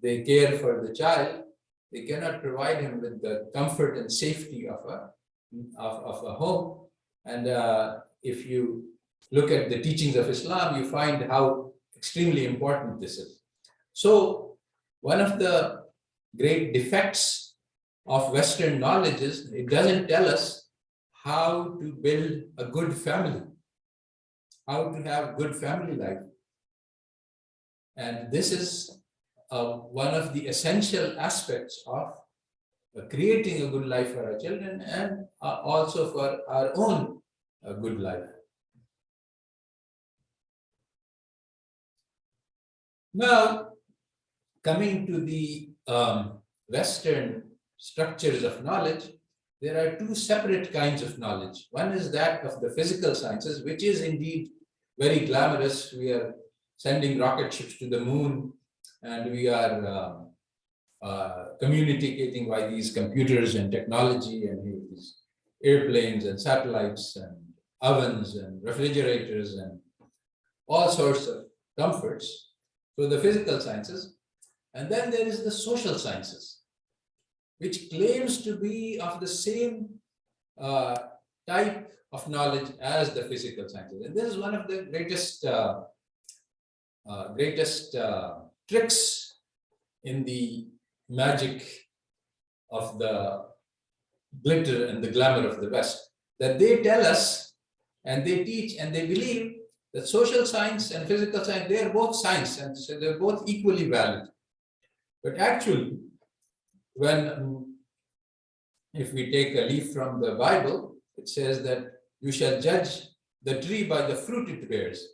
Speaker 1: they care for the child, they cannot provide him with the comfort and safety of a home. And if you look at the teachings of Islam, you find how extremely important this is. So one of the great defects of Western knowledge is it doesn't tell us how to build a good family, how to have good family life. And this is one of the essential aspects of creating a good life for our children and also for our own good life. Now, coming to the Western structures of knowledge, there are two separate kinds of knowledge. One is that of the physical sciences, which is indeed very glamorous. We are sending rocket ships to the moon, and we are communicating by these computers and technology and these airplanes and satellites and ovens and refrigerators and all sorts of comforts. So the physical sciences. And then there is the social sciences, which claims to be of the same type of knowledge as the physical sciences. And this is one of the greatest tricks in the magic of the glitter and the glamour of the West, that they tell us and they teach and they believe that social science and physical science, they are both science, and so they're both equally valid. But actually, if we take a leaf from the Bible, it says that you shall judge the tree by the fruit it bears.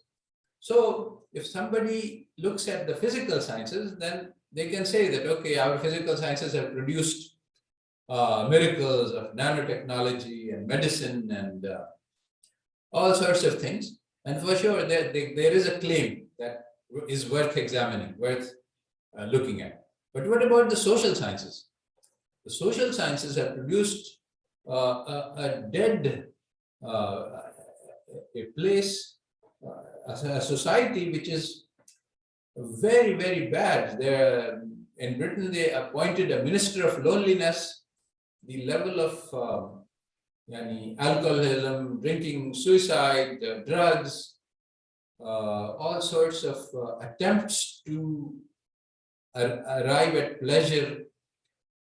Speaker 1: So if somebody looks at the physical sciences, then they can say that, okay, our physical sciences have produced miracles of nanotechnology and medicine and all sorts of things. And for sure, there is a claim that is worth examining, worth looking at. But what about the social sciences? The social sciences have produced a dead a place, a society which is very, very bad. In Britain, they appointed a minister of loneliness. The level of alcoholism, drinking, suicide, drugs, all sorts of attempts to arrive at pleasure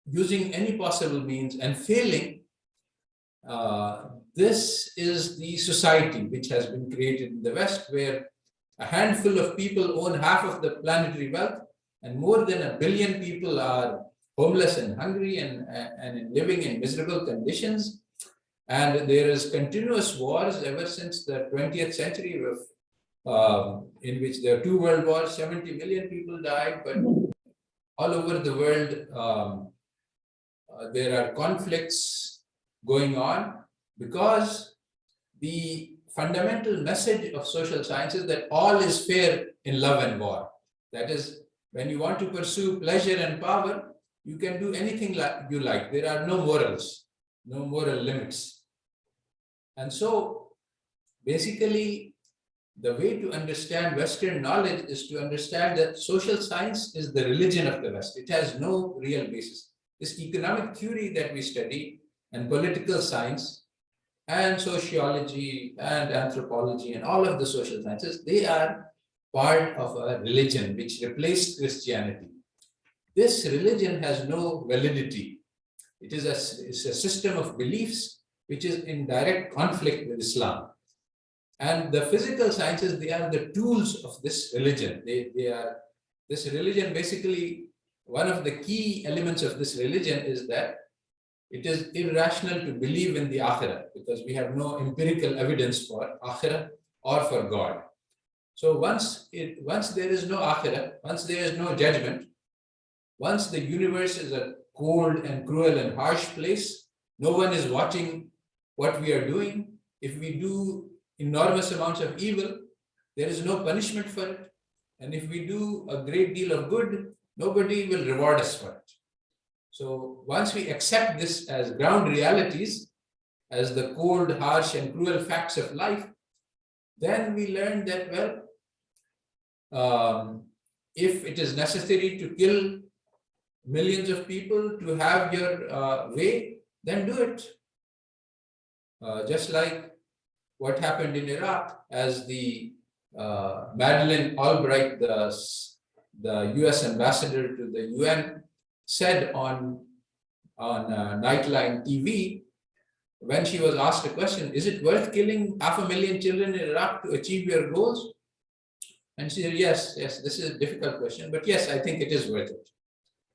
Speaker 1: using any possible means and failing. This is the society which has been created in the West, where a handful of people own half of the planetary wealth, and more than 1 billion people are homeless and hungry and living in miserable conditions. And there is continuous wars ever since the 20th century, in which there are 2 world wars, 70 million people died, but all over the world there are conflicts going on, because the fundamental message of social science is that all is fair in love and war. That is, when you want to pursue pleasure and power, you can do anything you like. There are no morals, no moral limits. And so basically, the way to understand Western knowledge is to understand that social science is the religion of the West. It has no real basis. This economic theory that we study, and political science, and sociology, and anthropology, and all of the social sciences, they are part of a religion which replaced Christianity. This religion has no validity. It's a system of beliefs which is in direct conflict with Islam. And the physical sciences, they are the tools of this religion. This religion, basically, one of the key elements of this religion is that it is irrational to believe in the Akhirah, because we have no empirical evidence for Akhirah or for God. So once there is no Akhirah, once there is no judgment, once the universe is a cold and cruel and harsh place, no one is watching what we are doing. If we do enormous amounts of evil, there is no punishment for it. And if we do a great deal of good, nobody will reward us for it. So once we accept this as ground realities, as the cold, harsh, and cruel facts of life, then we learn that, well, if it is necessary to kill millions of people to have your way, then do it. Just like what happened in Iraq, as the Madeleine Albright, the US ambassador to the UN, said on Nightline TV, when she was asked a question, is it worth killing 500,000 children in Iraq to achieve your goals? And she said, yes, this is a difficult question, but yes, I think it is worth it.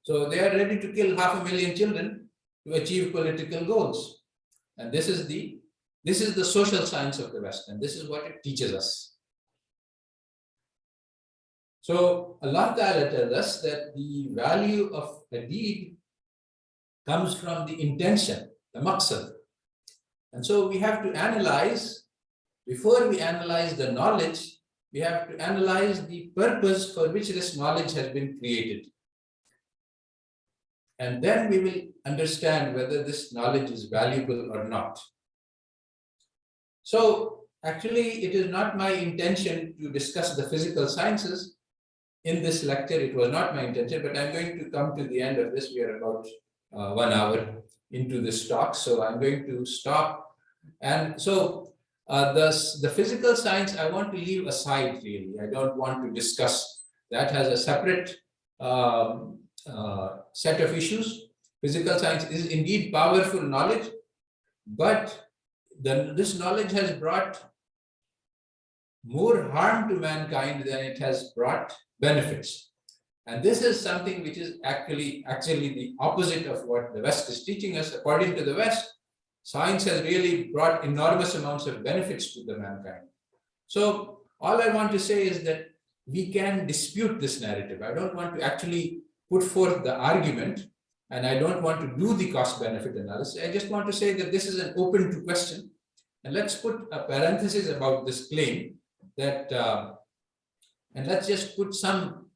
Speaker 1: So they are ready to kill 500,000 children to achieve political goals. And this is the social science of the West, and this is what it teaches us. So Allah Ta'ala tells us that the value of a deed comes from the intention, the maqsad. And so we have to analyze, before we analyze the knowledge, we have to analyze the purpose for which this knowledge has been created. And then we will understand whether this knowledge is valuable or not. So actually, it is not my intention to discuss the physical sciences in this lecture. It was not my intention, but I'm going to come to the end of this. We are about 1 hour into this talk, so I'm going to stop. And so the physical science, I want to leave aside really. I don't want to discuss. That has a separate set of issues. Physical science is indeed powerful knowledge, but this knowledge has brought more harm to mankind than it has brought benefits. And this is something which is actually the opposite of what the West is teaching us. According to the West, science has really brought enormous amounts of benefits to the mankind. So all I want to say is that we can dispute this narrative. I don't want to actually put forth the argument, and I don't want to do the cost-benefit analysis. I just want to say that this is an open to question. And let's put a parenthesis about this claim that, and let's just put some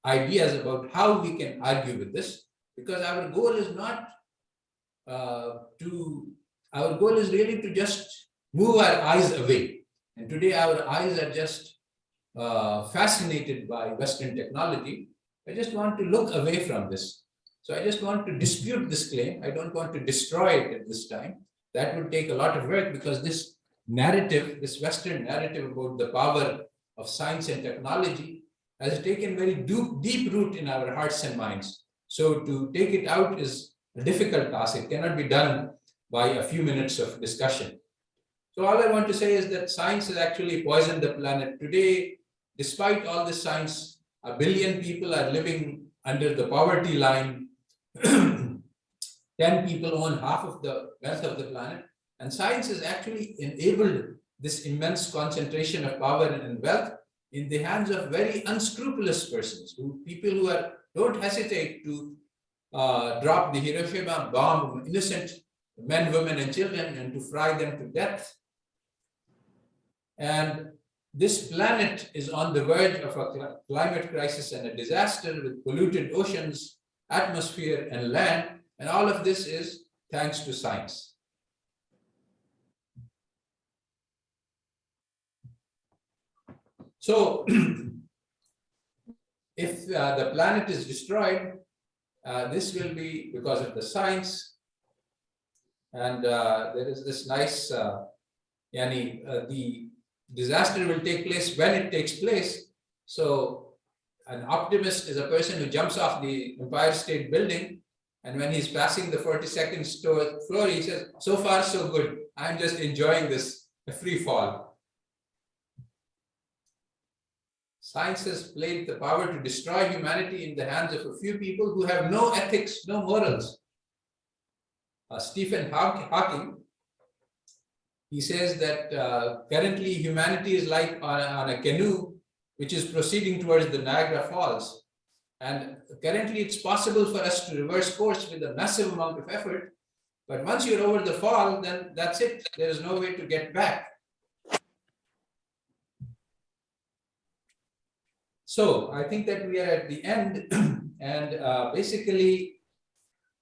Speaker 1: ideas about how we can argue with this, because our goal is not our goal is really to just move our eyes away. And today our eyes are just fascinated by Western technology. I just want to look away from this. So I just want to dispute this claim. I don't want to destroy it at this time. That would take a lot of work, because this narrative, this Western narrative about the power of science and technology has taken very deep root in our hearts and minds. So to take it out is a difficult task. It cannot be done by a few minutes of discussion. So all I want to say is that science has actually poisoned the planet. Today, despite all this science, 1 billion people are living under the poverty line. 10 people own half of the wealth of the planet. And science has actually enabled this immense concentration of power and wealth in the hands of very unscrupulous persons, people who don't hesitate to drop the Hiroshima bomb on innocent men, women, and children, and to fry them to death. And this planet is on the verge of a climate crisis and a disaster with polluted oceans, atmosphere, and land. And all of this is thanks to science. So if the planet is destroyed, this will be because of the science. And there is this nice, the disaster will take place when it takes place. So an optimist is a person who jumps off the Empire State Building, and when he's passing the 42nd floor, he says, so far so good. I'm just enjoying this free fall. Science has played the power to destroy humanity in the hands of a few people who have no ethics, no morals. Stephen Hawking, he says that currently humanity is like on a canoe which is proceeding towards the Niagara Falls. And currently it's possible for us to reverse course with a massive amount of effort. But once you're over the fall, then that's it. There is no way to get back. So I think that we are at the end, and basically,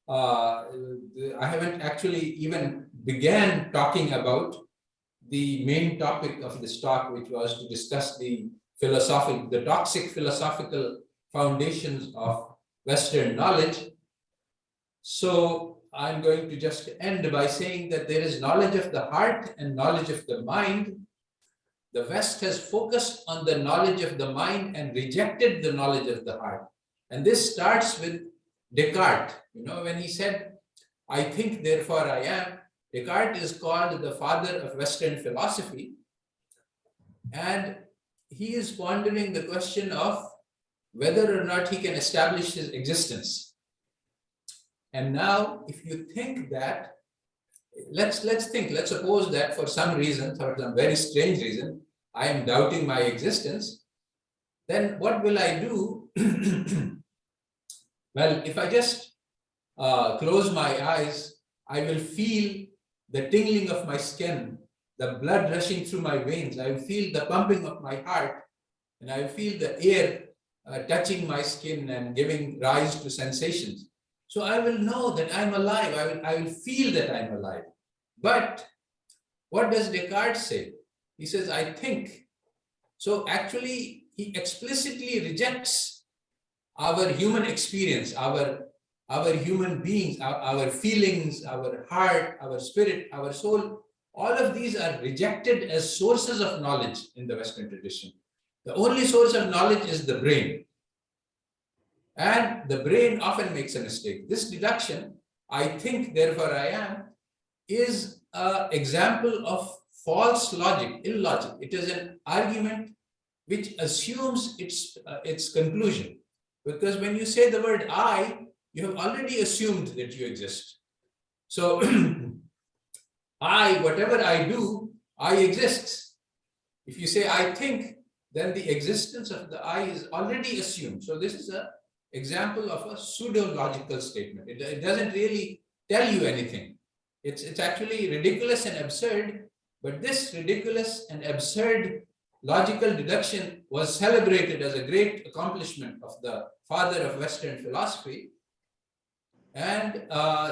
Speaker 1: I haven't actually even began talking about the main topic of this talk, which was to discuss the toxic philosophical foundations of Western knowledge. So I'm going to just end by saying that there is knowledge of the heart and knowledge of the mind. The West has focused on the knowledge of the mind and rejected the knowledge of the heart. And this starts with Descartes. You know, when he said, I think, therefore I am, Descartes is called the father of Western philosophy. And he is pondering the question of whether or not he can establish his existence. And now, if you think that, let's suppose that for some reason, for some very strange reason, I am doubting my existence, then what will I do? Well, if I just close my eyes, I will feel the tingling of my skin, the blood rushing through my veins. I will feel the pumping of my heart, and I will feel the air touching my skin and giving rise to sensations. So I will know that I'm alive. I will feel that I'm alive. But what does Descartes say? He says, I think. So actually, he explicitly rejects our human experience, our human beings, our feelings, our heart, our spirit, our soul. All of these are rejected as sources of knowledge in the Western tradition. The only source of knowledge is the brain. And the brain often makes a mistake. This deduction, I think, therefore I am, is an example of false logic, illogic. It is an argument which assumes its conclusion. Because when you say the word I, you have already assumed that you exist. So I, whatever I do, I exist. If you say I think, then the existence of the I is already assumed. So this is an example of a pseudo-logical statement. It doesn't really tell you anything. It's actually ridiculous and absurd, but this ridiculous and absurd logical deduction was celebrated as a great accomplishment of the father of Western philosophy. And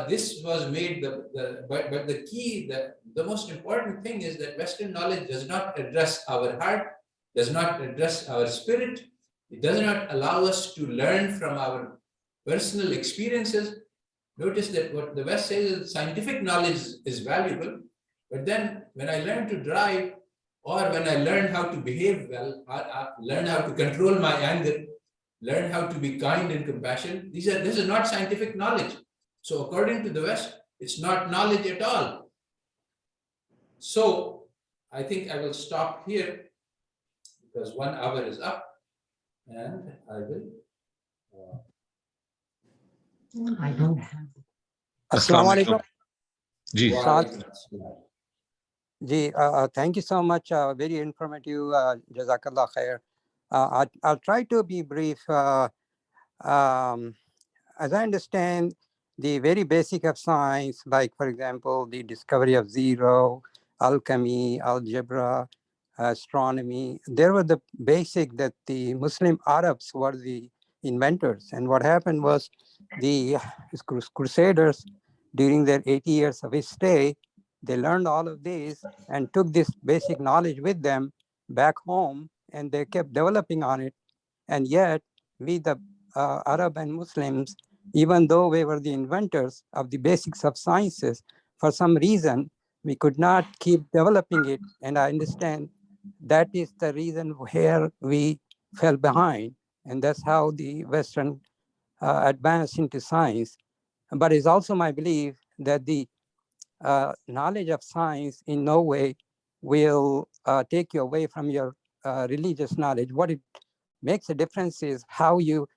Speaker 1: this was made, but the key, the most important thing is that Western knowledge does not address our heart, does not address our spirit. It does not allow us to learn from our personal experiences. Notice that what the West says is scientific knowledge is valuable, but then when I learn to drive, or when I learn how to behave well, learn how to control my anger, learn how to be kind and compassionate, this is not scientific knowledge. So according to the West, it's not knowledge at all. So I think I will stop here because 1 hour is up, and I will.
Speaker 2: I don't have.
Speaker 3: Assalamu alaikum. Ji.
Speaker 2: Ji, thank you so much. Very informative. Jazakallah khair. I'll try to be brief. As I understand, the very basic of science, like, for example, the discovery of zero, alchemy, algebra, astronomy, there were the basic that the Muslim Arabs were the inventors. And what happened was the Crusaders, during their 80 years of his stay, they learned all of this and took this basic knowledge with them back home, and they kept developing on it. And yet, we, the Arab and Muslims, even though we were the inventors of the basics of sciences, for some reason, we could not keep developing it. And I understand that is the reason where we fell behind. And that's how the Western advanced into science. But it's also my belief that the knowledge of science in no way will take you away from your religious knowledge. What it makes a difference is how you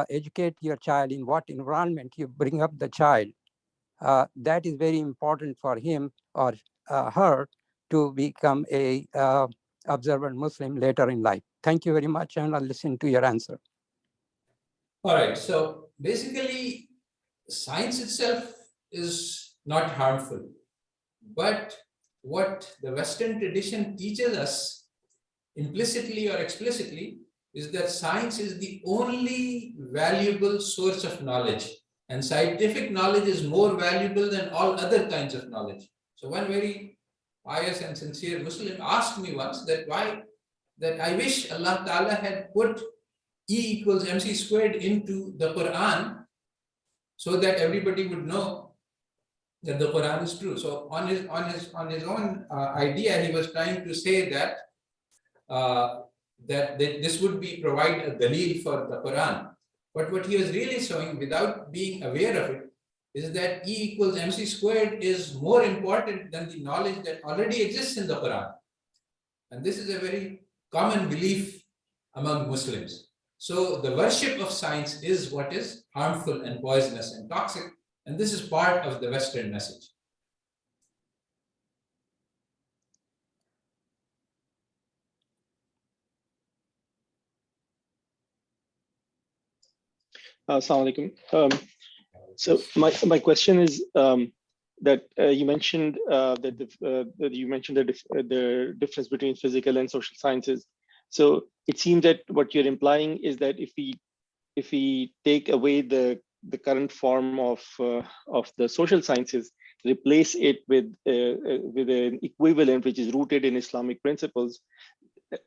Speaker 2: educate your child, in what environment you bring up the child. That is very important for him or her to become a observant Muslim later in life. Thank you very much, and I'll listen to your answer.
Speaker 1: All right, so basically, science itself is not harmful, but what the Western tradition teaches us, implicitly or explicitly, is that science is the only valuable source of knowledge, and scientific knowledge is more valuable than all other kinds of knowledge. So one very pious and sincere Muslim asked me once that I wish Allah Ta'ala had put E equals mc squared into the Quran so that everybody would know that the Quran is true. So on his own idea, he was trying to say that that this would provide a dalil for the Quran. But what he was really showing, without being aware of it, is that E equals mc squared is more important than the knowledge that already exists in the Quran. And this is a very common belief among Muslims. So the worship of science is what is harmful and poisonous and toxic, and this is part of the Western message.
Speaker 4: Assalamu alaikum. So my question is that you mentioned the difference between physical and social sciences. So it seems that what you're implying is that if we take away the the current form of the social sciences, replace it with an equivalent which is rooted in Islamic principles,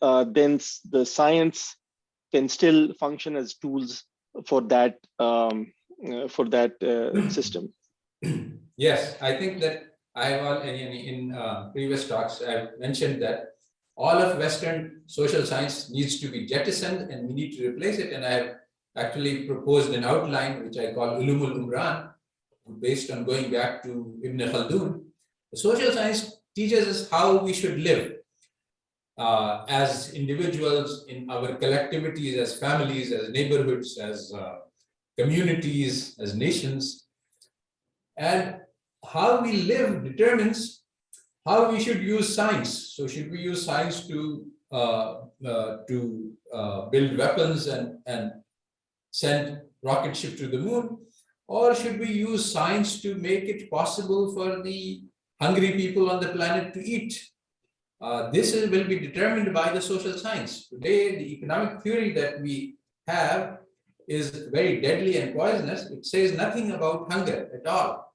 Speaker 4: then the science can still function as tools for that system.
Speaker 1: Yes, I think that I have in previous talks, I've mentioned that all of Western social science needs to be jettisoned and we need to replace it. And I have actually proposed an outline, which I call Ulumul Umran, based on going back to Ibn Khaldun. The social science teaches us how we should live as individuals, in our collectivities, as families, as neighborhoods, as communities, as nations. And how we live determines how we should use science. So should we use science to build weapons and send rocket ship to the moon? Or should we use science to make it possible for the hungry people on the planet to eat? This will be determined by the social science. Today, the economic theory that we have is very deadly and poisonous. It says nothing about hunger at all.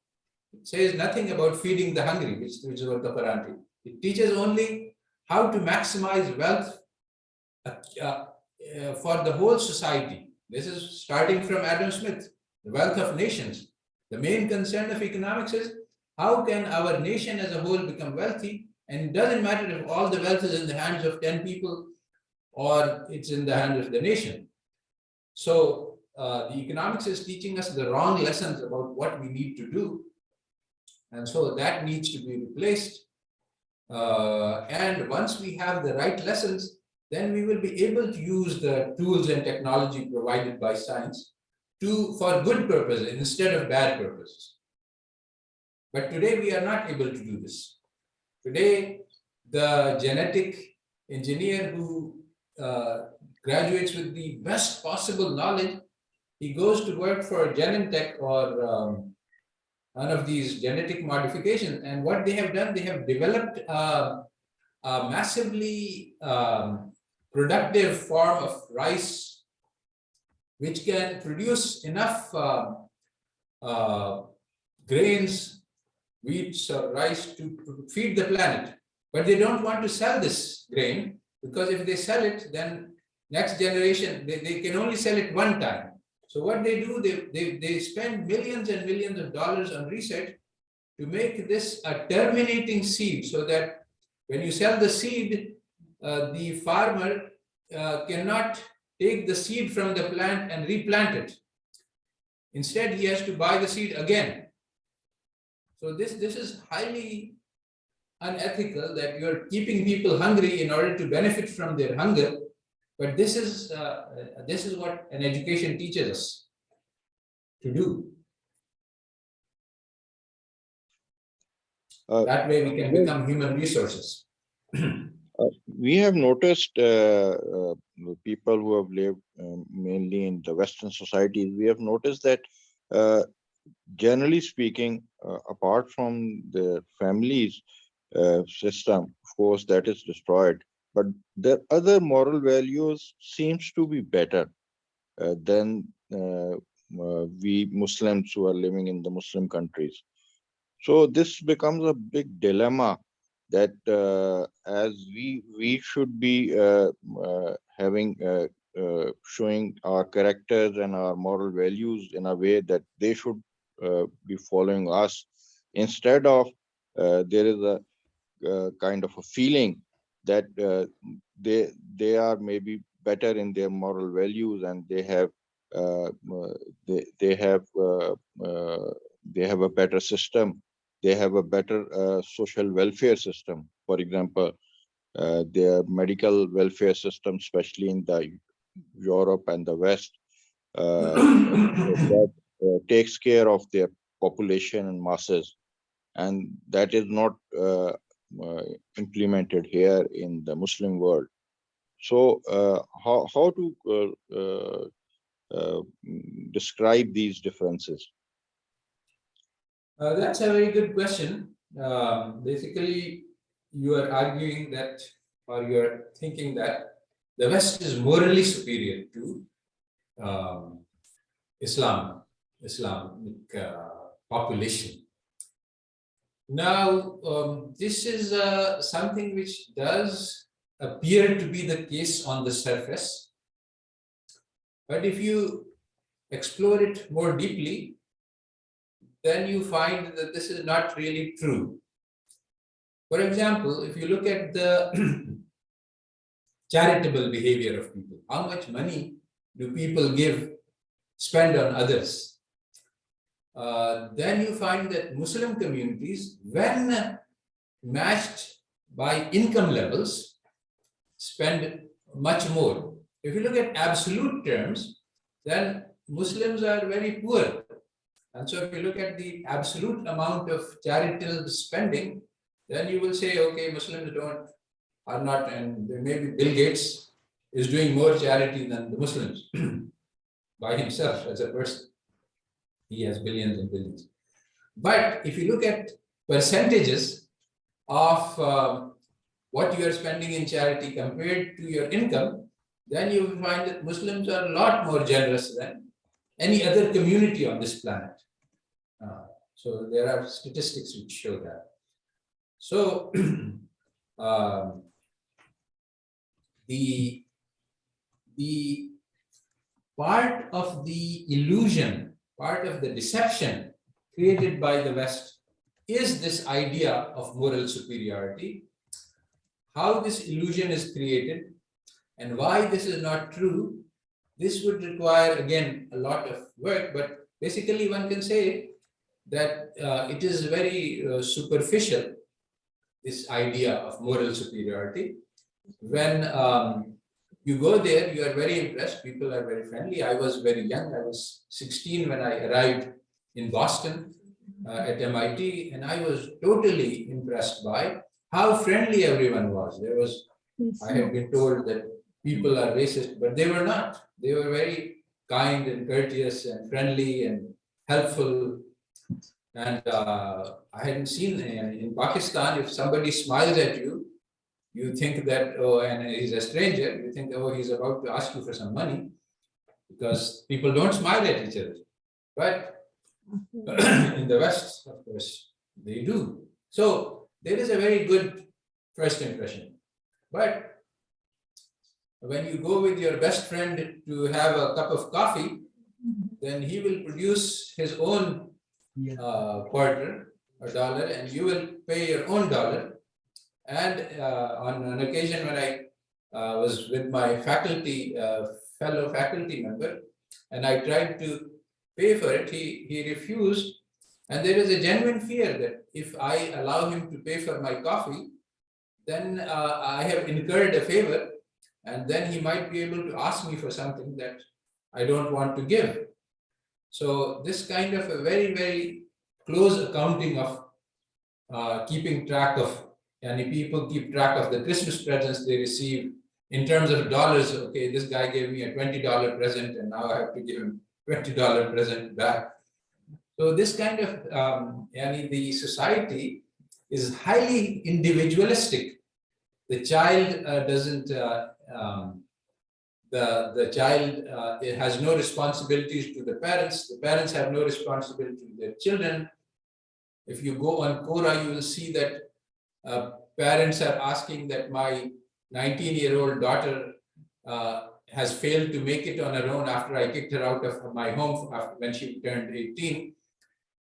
Speaker 1: It says nothing about feeding the hungry, which is what the Quran teaches. It teaches only how to maximize wealth for the whole society. This is starting from Adam Smith, the wealth of nations. The main concern of economics is how can our nation as a whole become wealthy? And it doesn't matter if all the wealth is in the hands of 10 people or it's in the hands of the nation. So the economics is teaching us the wrong lessons about what we need to do. And so that needs to be replaced. And once we have the right lessons, then we will be able to use the tools and technology provided by science for good purposes instead of bad purposes. But today we are not able to do this. Today, the genetic engineer who graduates with the best possible knowledge, he goes to work for Genentech or one of these genetic modifications. And what they have done, they have developed a massively productive form of rice, which can produce enough grains, wheat or rice to feed the planet. But they don't want to sell this grain, because if they sell it, then next generation, they can only sell it one time. So what they do, they spend millions and millions of dollars on research to make this a terminating seed, so that when you sell the seed, the farmer cannot take the seed from the plant and replant it. Instead, he has to buy the seed again. So this is highly unethical, that you're keeping people hungry in order to benefit from their hunger. But this is what an education teaches us to do. That way we can become human resources.
Speaker 5: We have noticed people who have lived mainly in the Western societies, we have noticed that generally speaking, apart from the families system, of course, that is destroyed, but the other moral values seems to be better than we Muslims who are living in the Muslim countries. So this becomes a big dilemma, that as we should be showing our characters and our moral values in a way that they should be following us, instead of there is a kind of a feeling that they are maybe better in their moral values, and they have a better system. They have a better social welfare system. For example, their medical welfare system, especially in the Europe and the West, that takes care of their population and masses, and that is not implemented here in the Muslim world. So, how to describe these differences?
Speaker 1: That's a very good question. Basically, you are arguing that, or you're thinking that the West is morally superior to Islam. Islamic population. Now, this is something which does appear to be the case on the surface, but if you explore it more deeply, then you find that this is not really true. For example, if you look at the charitable behavior of people, how much money do people spend on others? Then you find that Muslim communities, when matched by income levels, spend much more. If you look at absolute terms, then Muslims are very poor. And so if you look at the absolute amount of charitable spending, then you will say, okay, Muslims are not, and maybe Bill Gates is doing more charity than the Muslims by himself as a person. He has billions and billions. But if you look at percentages of what you are spending in charity compared to your income, then you will find that Muslims are a lot more generous than any other community on this planet. So there are statistics which show that. So the part of the illusion, part of the deception created by the West is this idea of moral superiority. How this illusion is created and why this is not true, this would require, again, a lot of work, but basically one can say that it is very superficial, this idea of moral superiority. When you go there, you are very impressed, people are very friendly. I was very young, I was 16 when I arrived in Boston at MIT, and I was totally impressed by how friendly everyone was. I had been told that people are racist, but they were not. They were very kind and courteous and friendly and helpful. And I hadn't seen in Pakistan, if somebody smiles at you, you think that, oh, and he's a stranger, you think, oh, he's about to ask you for some money, because people don't smile at each other. But in the West, of course, they do. So there is a very good first impression. But when you go with your best friend to have a cup of coffee, then he will produce his own quarter, a dollar, and you will pay your own dollar. And on an occasion when I was with my fellow faculty member, and I tried to pay for it, he refused. And there is a genuine fear that if I allow him to pay for my coffee, then I have incurred a favor, and then he might be able to ask me for something that I don't want to give. So this kind of a very, very close accounting of keeping track of, and people keep track of the Christmas presents they receive in terms of dollars. Okay, this guy gave me a $20 present, and now I have to give him $20 present back. So this kind of, the society is highly individualistic. The child doesn't, the child it has no responsibilities to the parents have no responsibility to their children. If you go on Quora, you will see that parents are asking that my 19-year-old daughter has failed to make it on her own after I kicked her out of my home when she turned 18.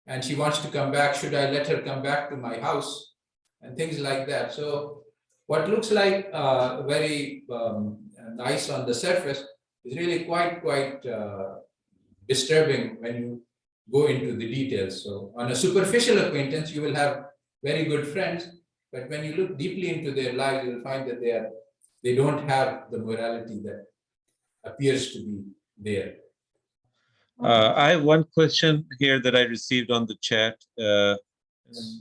Speaker 1: And she wants to come back. Should I let her come back to my house? And things like that. So what looks like very nice on the surface is really quite disturbing when you go into the details. So on a superficial acquaintance, you will have very good friends, but when you look deeply into their lives, you will find that they don't have the morality that appears to be there.
Speaker 3: I have one question here that I received on the chat.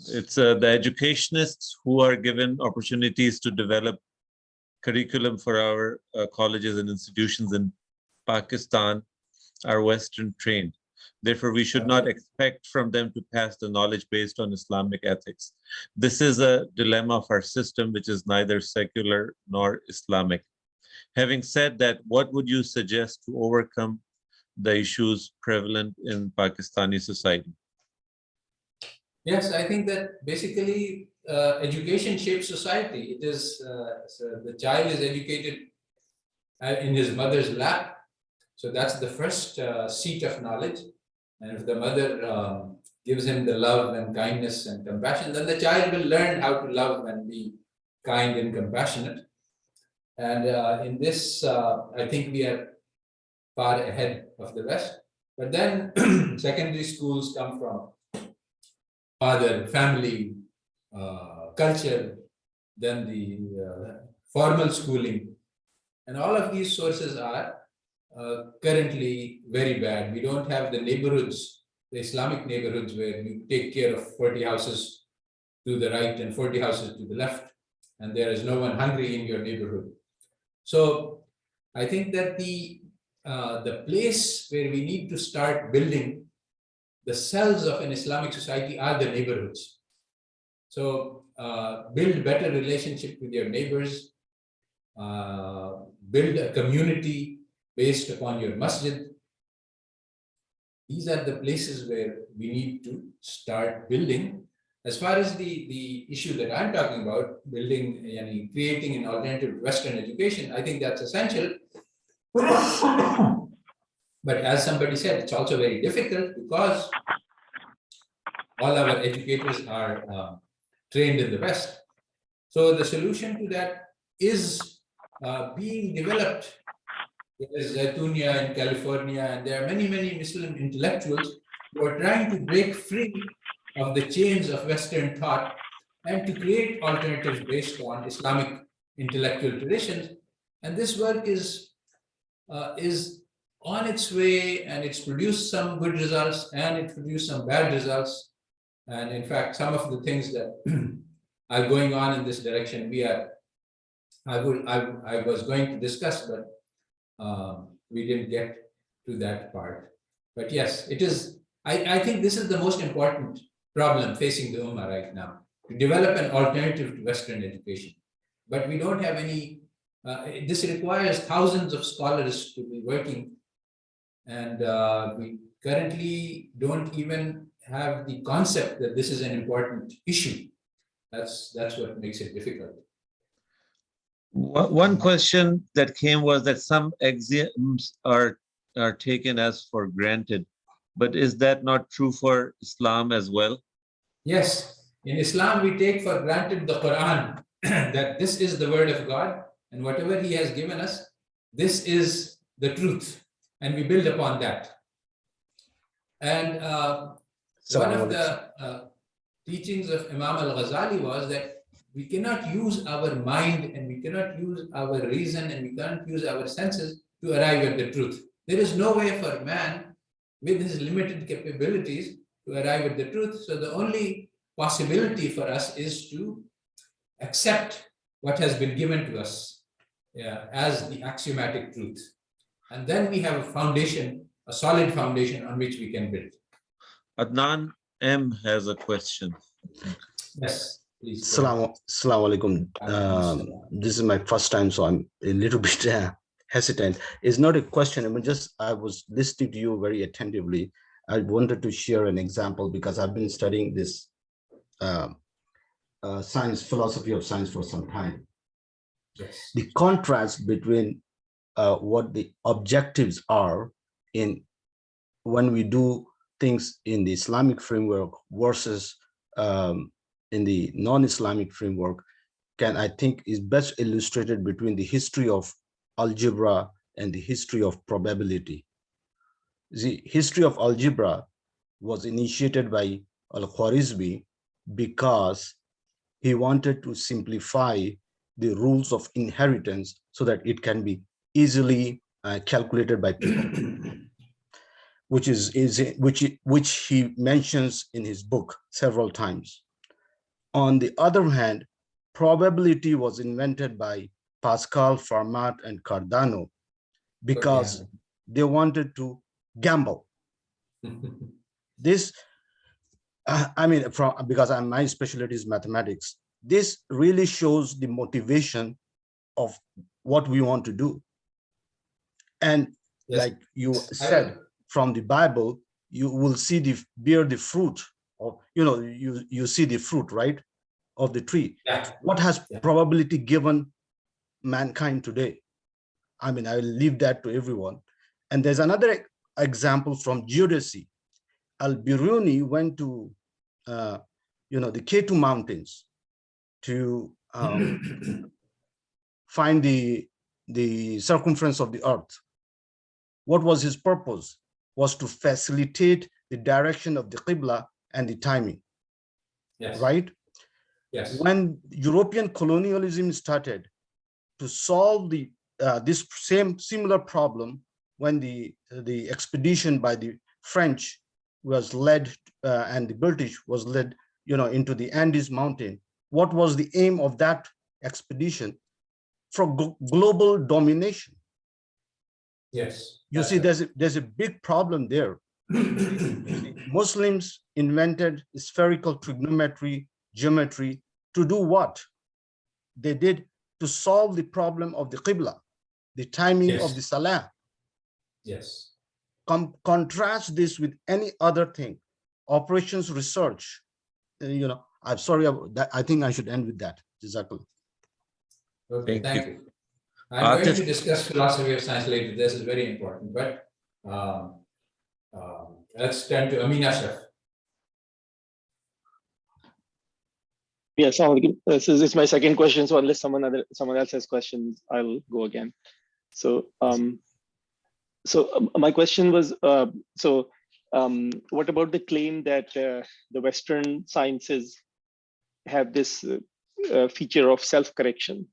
Speaker 3: It's the educationists who are given opportunities to develop curriculum for our colleges and institutions in Pakistan are Western trained. Therefore, we should not expect from them to pass the knowledge based on Islamic ethics. This is a dilemma of our system, which is neither secular nor Islamic. Having said that, what would you suggest to overcome the issues prevalent in Pakistani society?
Speaker 1: Yes, I think that basically education shapes society. It is so the child is educated in his mother's lap, so that's the first seat of knowledge. And if the mother gives him the love and kindness and compassion, then the child will learn how to love and be kind and compassionate. And in this, I think we are far ahead of the West. But then secondary schools come from father, family, culture, then the formal schooling. And all of these sources are currently very bad. We don't have the neighborhoods, the Islamic neighborhoods where you take care of 40 houses to the right and 40 houses to the left, and there is no one hungry in your neighborhood. So I think that the place where we need to start building the cells of an Islamic society are the neighborhoods. So build better relationship with your neighbors, build a community based upon your masjid. These are the places where we need to start building. As far as the issue that I'm talking about, building, creating an alternative to Western education, I think that's essential. But as somebody said, it's also very difficult because all our educators are trained in the West. So the solution to that is being developed. There is Zaitunia in California, and there are many, many Muslim intellectuals who are trying to break free of the chains of Western thought and to create alternatives based on Islamic intellectual traditions. And this work is on its way, and it's produced some good results and it produced some bad results. And in fact, some of the things that are going on in this direction, I was going to discuss, but we didn't get to that part. But yes, it is. I think this is the most important problem facing the Ummah right now, to develop an alternative to Western education. But we don't have any. This requires thousands of scholars to be working, and we currently don't even have the concept that this is an important issue. That's what makes it difficult.
Speaker 3: One question that came was that some axioms are taken as for granted, but is that not true for Islam as well?
Speaker 1: Yes, in Islam we take for granted the Quran, that this is the word of God, and whatever He has given us, this is the truth, and we build upon that. And one of the teachings of Imam al-Ghazali was that we cannot use our mind, and we cannot use our reason, and we cannot use our senses to arrive at the truth. There is no way for man with his limited capabilities to arrive at the truth. So the only possibility for us is to accept what has been given to us as the axiomatic truth. And then we have a foundation, a solid foundation on which we can build.
Speaker 3: Adnan M has a question.
Speaker 1: Yes, please.
Speaker 6: Assalamu alaikum. This is my first time, so I'm a little bit hesitant. It's not a question. I was listening to you very attentively. I wanted to share an example because I've been studying this philosophy of science for some time.
Speaker 1: Yes.
Speaker 6: The contrast between what the objectives are in when we do things in the Islamic framework versus in the non-Islamic framework I think is best illustrated between the history of algebra and the history of probability. The history of algebra was initiated by Al-Khwarizmi because he wanted to simplify the rules of inheritance so that it can be easily calculated by people, which he mentions in his book several times. On the other hand, probability was invented by Pascal, Fermat, and Cardano because they wanted to gamble. This, because my specialty is mathematics, this really shows the motivation of what we want to do. And
Speaker 1: yes.
Speaker 6: like you said, from the Bible, you will see bear the fruit of, you see the fruit, right, of the tree.
Speaker 1: Yeah.
Speaker 6: What has probability given mankind today? I mean, I will leave that to everyone. And there's another example from geodesy. Al-Biruni went to, the K2 mountains to find the circumference of the earth. What was his purpose? Was to facilitate the direction of the Qibla and the timing.
Speaker 1: Yes.
Speaker 6: Right?
Speaker 1: Yes.
Speaker 6: When European colonialism started to solve this similar problem, when the expedition by the French was led and the British was led, into the Andes mountain, what was the aim of that expedition? For global domination.
Speaker 1: Yes.
Speaker 6: You see, there's a big problem there. Muslims invented spherical trigonometry, geometry, to do what? They did to solve the problem of the Qibla, the timing of the Salah.
Speaker 1: Yes.
Speaker 6: Contrast this with any other thing, operations research. I'm sorry about that. I think I should end with that. Jazakallah.
Speaker 1: Okay, thank you. I'm
Speaker 3: Atif.
Speaker 1: going to discuss philosophy of science later. This is very important, but let's turn to Asaf.
Speaker 4: Yes, this is my second question. So unless someone else has questions, I'll go again. So my question was, what about the claim that the Western sciences have this feature of self-correction,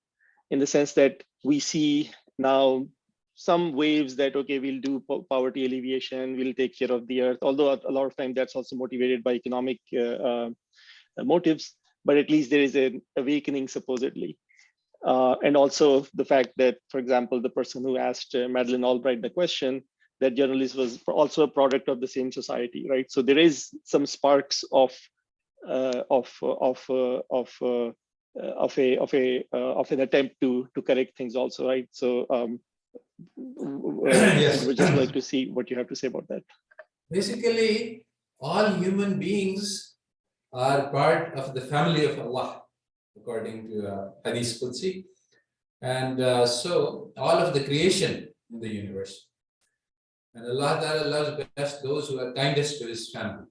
Speaker 4: in the sense that we see now some waves that, okay, we'll do poverty alleviation, we'll take care of the earth, although a lot of time that's also motivated by economic motives, but at least there is an awakening supposedly. And also the fact that, for example, the person who asked Madeleine Albright the question, that journalist was also a product of the same society, right? So there is some sparks of an attempt to correct things also, right? So
Speaker 1: Yes.
Speaker 4: we'd just like to see what you have to say about that.
Speaker 1: Basically, all human beings are part of the family of Allah, according to Hadith Qudsi. And so all of the creation in the universe. And Allah Ta'ala loves best those who are kindest to his family.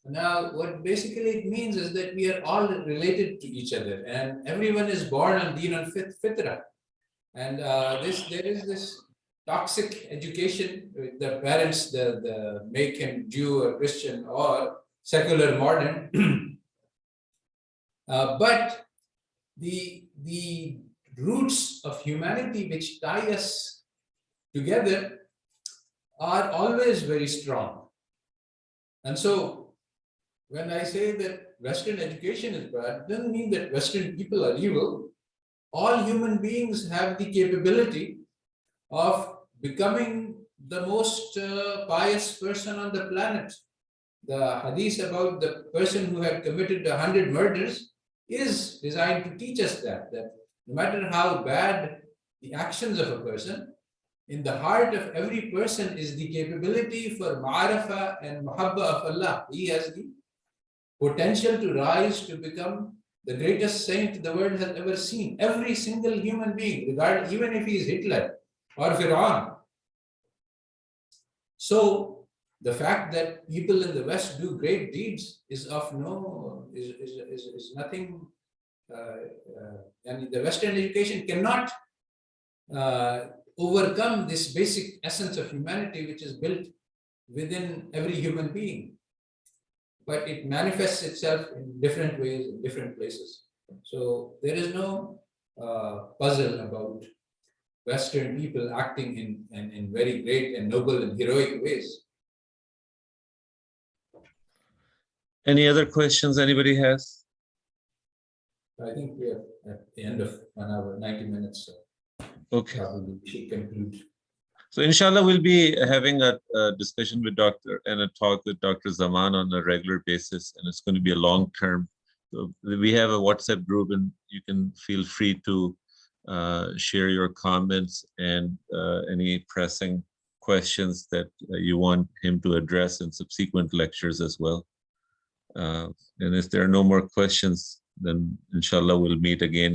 Speaker 1: Now, what basically it means is that we are all related to each other, and everyone is born on Deen al-Fitra. And there is this toxic education with the parents, the make him Jew or Christian or secular modern. But the roots of humanity which tie us together are always very strong. And so when I say that Western education is bad, it doesn't mean that Western people are evil. All human beings have the capability of becoming the most pious person on the planet. The hadith about the person who had committed 100 murders is designed to teach us that no matter how bad the actions of a person, in the heart of every person is the capability for ma'arifah and muhabba of Allah. He has the potential to rise to become the greatest saint the world has ever seen. Every single human being, regardless, even if he is Hitler or Fir'aun. So the fact that people in the West do great deeds is of is nothing. And the Western education cannot overcome this basic essence of humanity, which is built within every human being. But it manifests itself in different ways in different places. So there is no puzzle about Western people acting in very great and noble and heroic ways.
Speaker 3: Any other questions anybody has?
Speaker 1: I think we are at the end of 1 hour, 90 minutes. So
Speaker 3: okay.
Speaker 1: Probably we should conclude.
Speaker 3: So inshallah, we'll be having a discussion with a talk with Dr. Zaman on a regular basis, and it's going to be a long term. So we have a WhatsApp group, and you can feel free to share your comments and any pressing questions that you want him to address in subsequent lectures as well. And if there are no more questions, then inshallah we'll meet again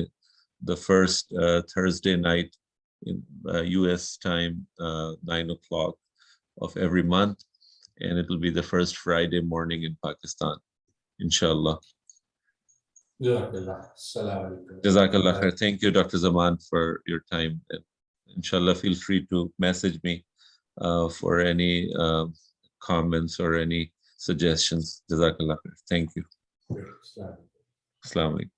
Speaker 3: the first Thursday night in US time, 9 o'clock of every month. And it will be the first Friday morning in Pakistan, inshallah.
Speaker 1: Jazakallah. Assalamu alaikum.
Speaker 3: Jazakallah khair. Thank you, Dr. Zaman, for your time. And inshallah, feel free to message me for any comments or any suggestions. Jazakallah khair. Thank you.
Speaker 1: Assalamu alaikum.
Speaker 3: Assalamu alaikum.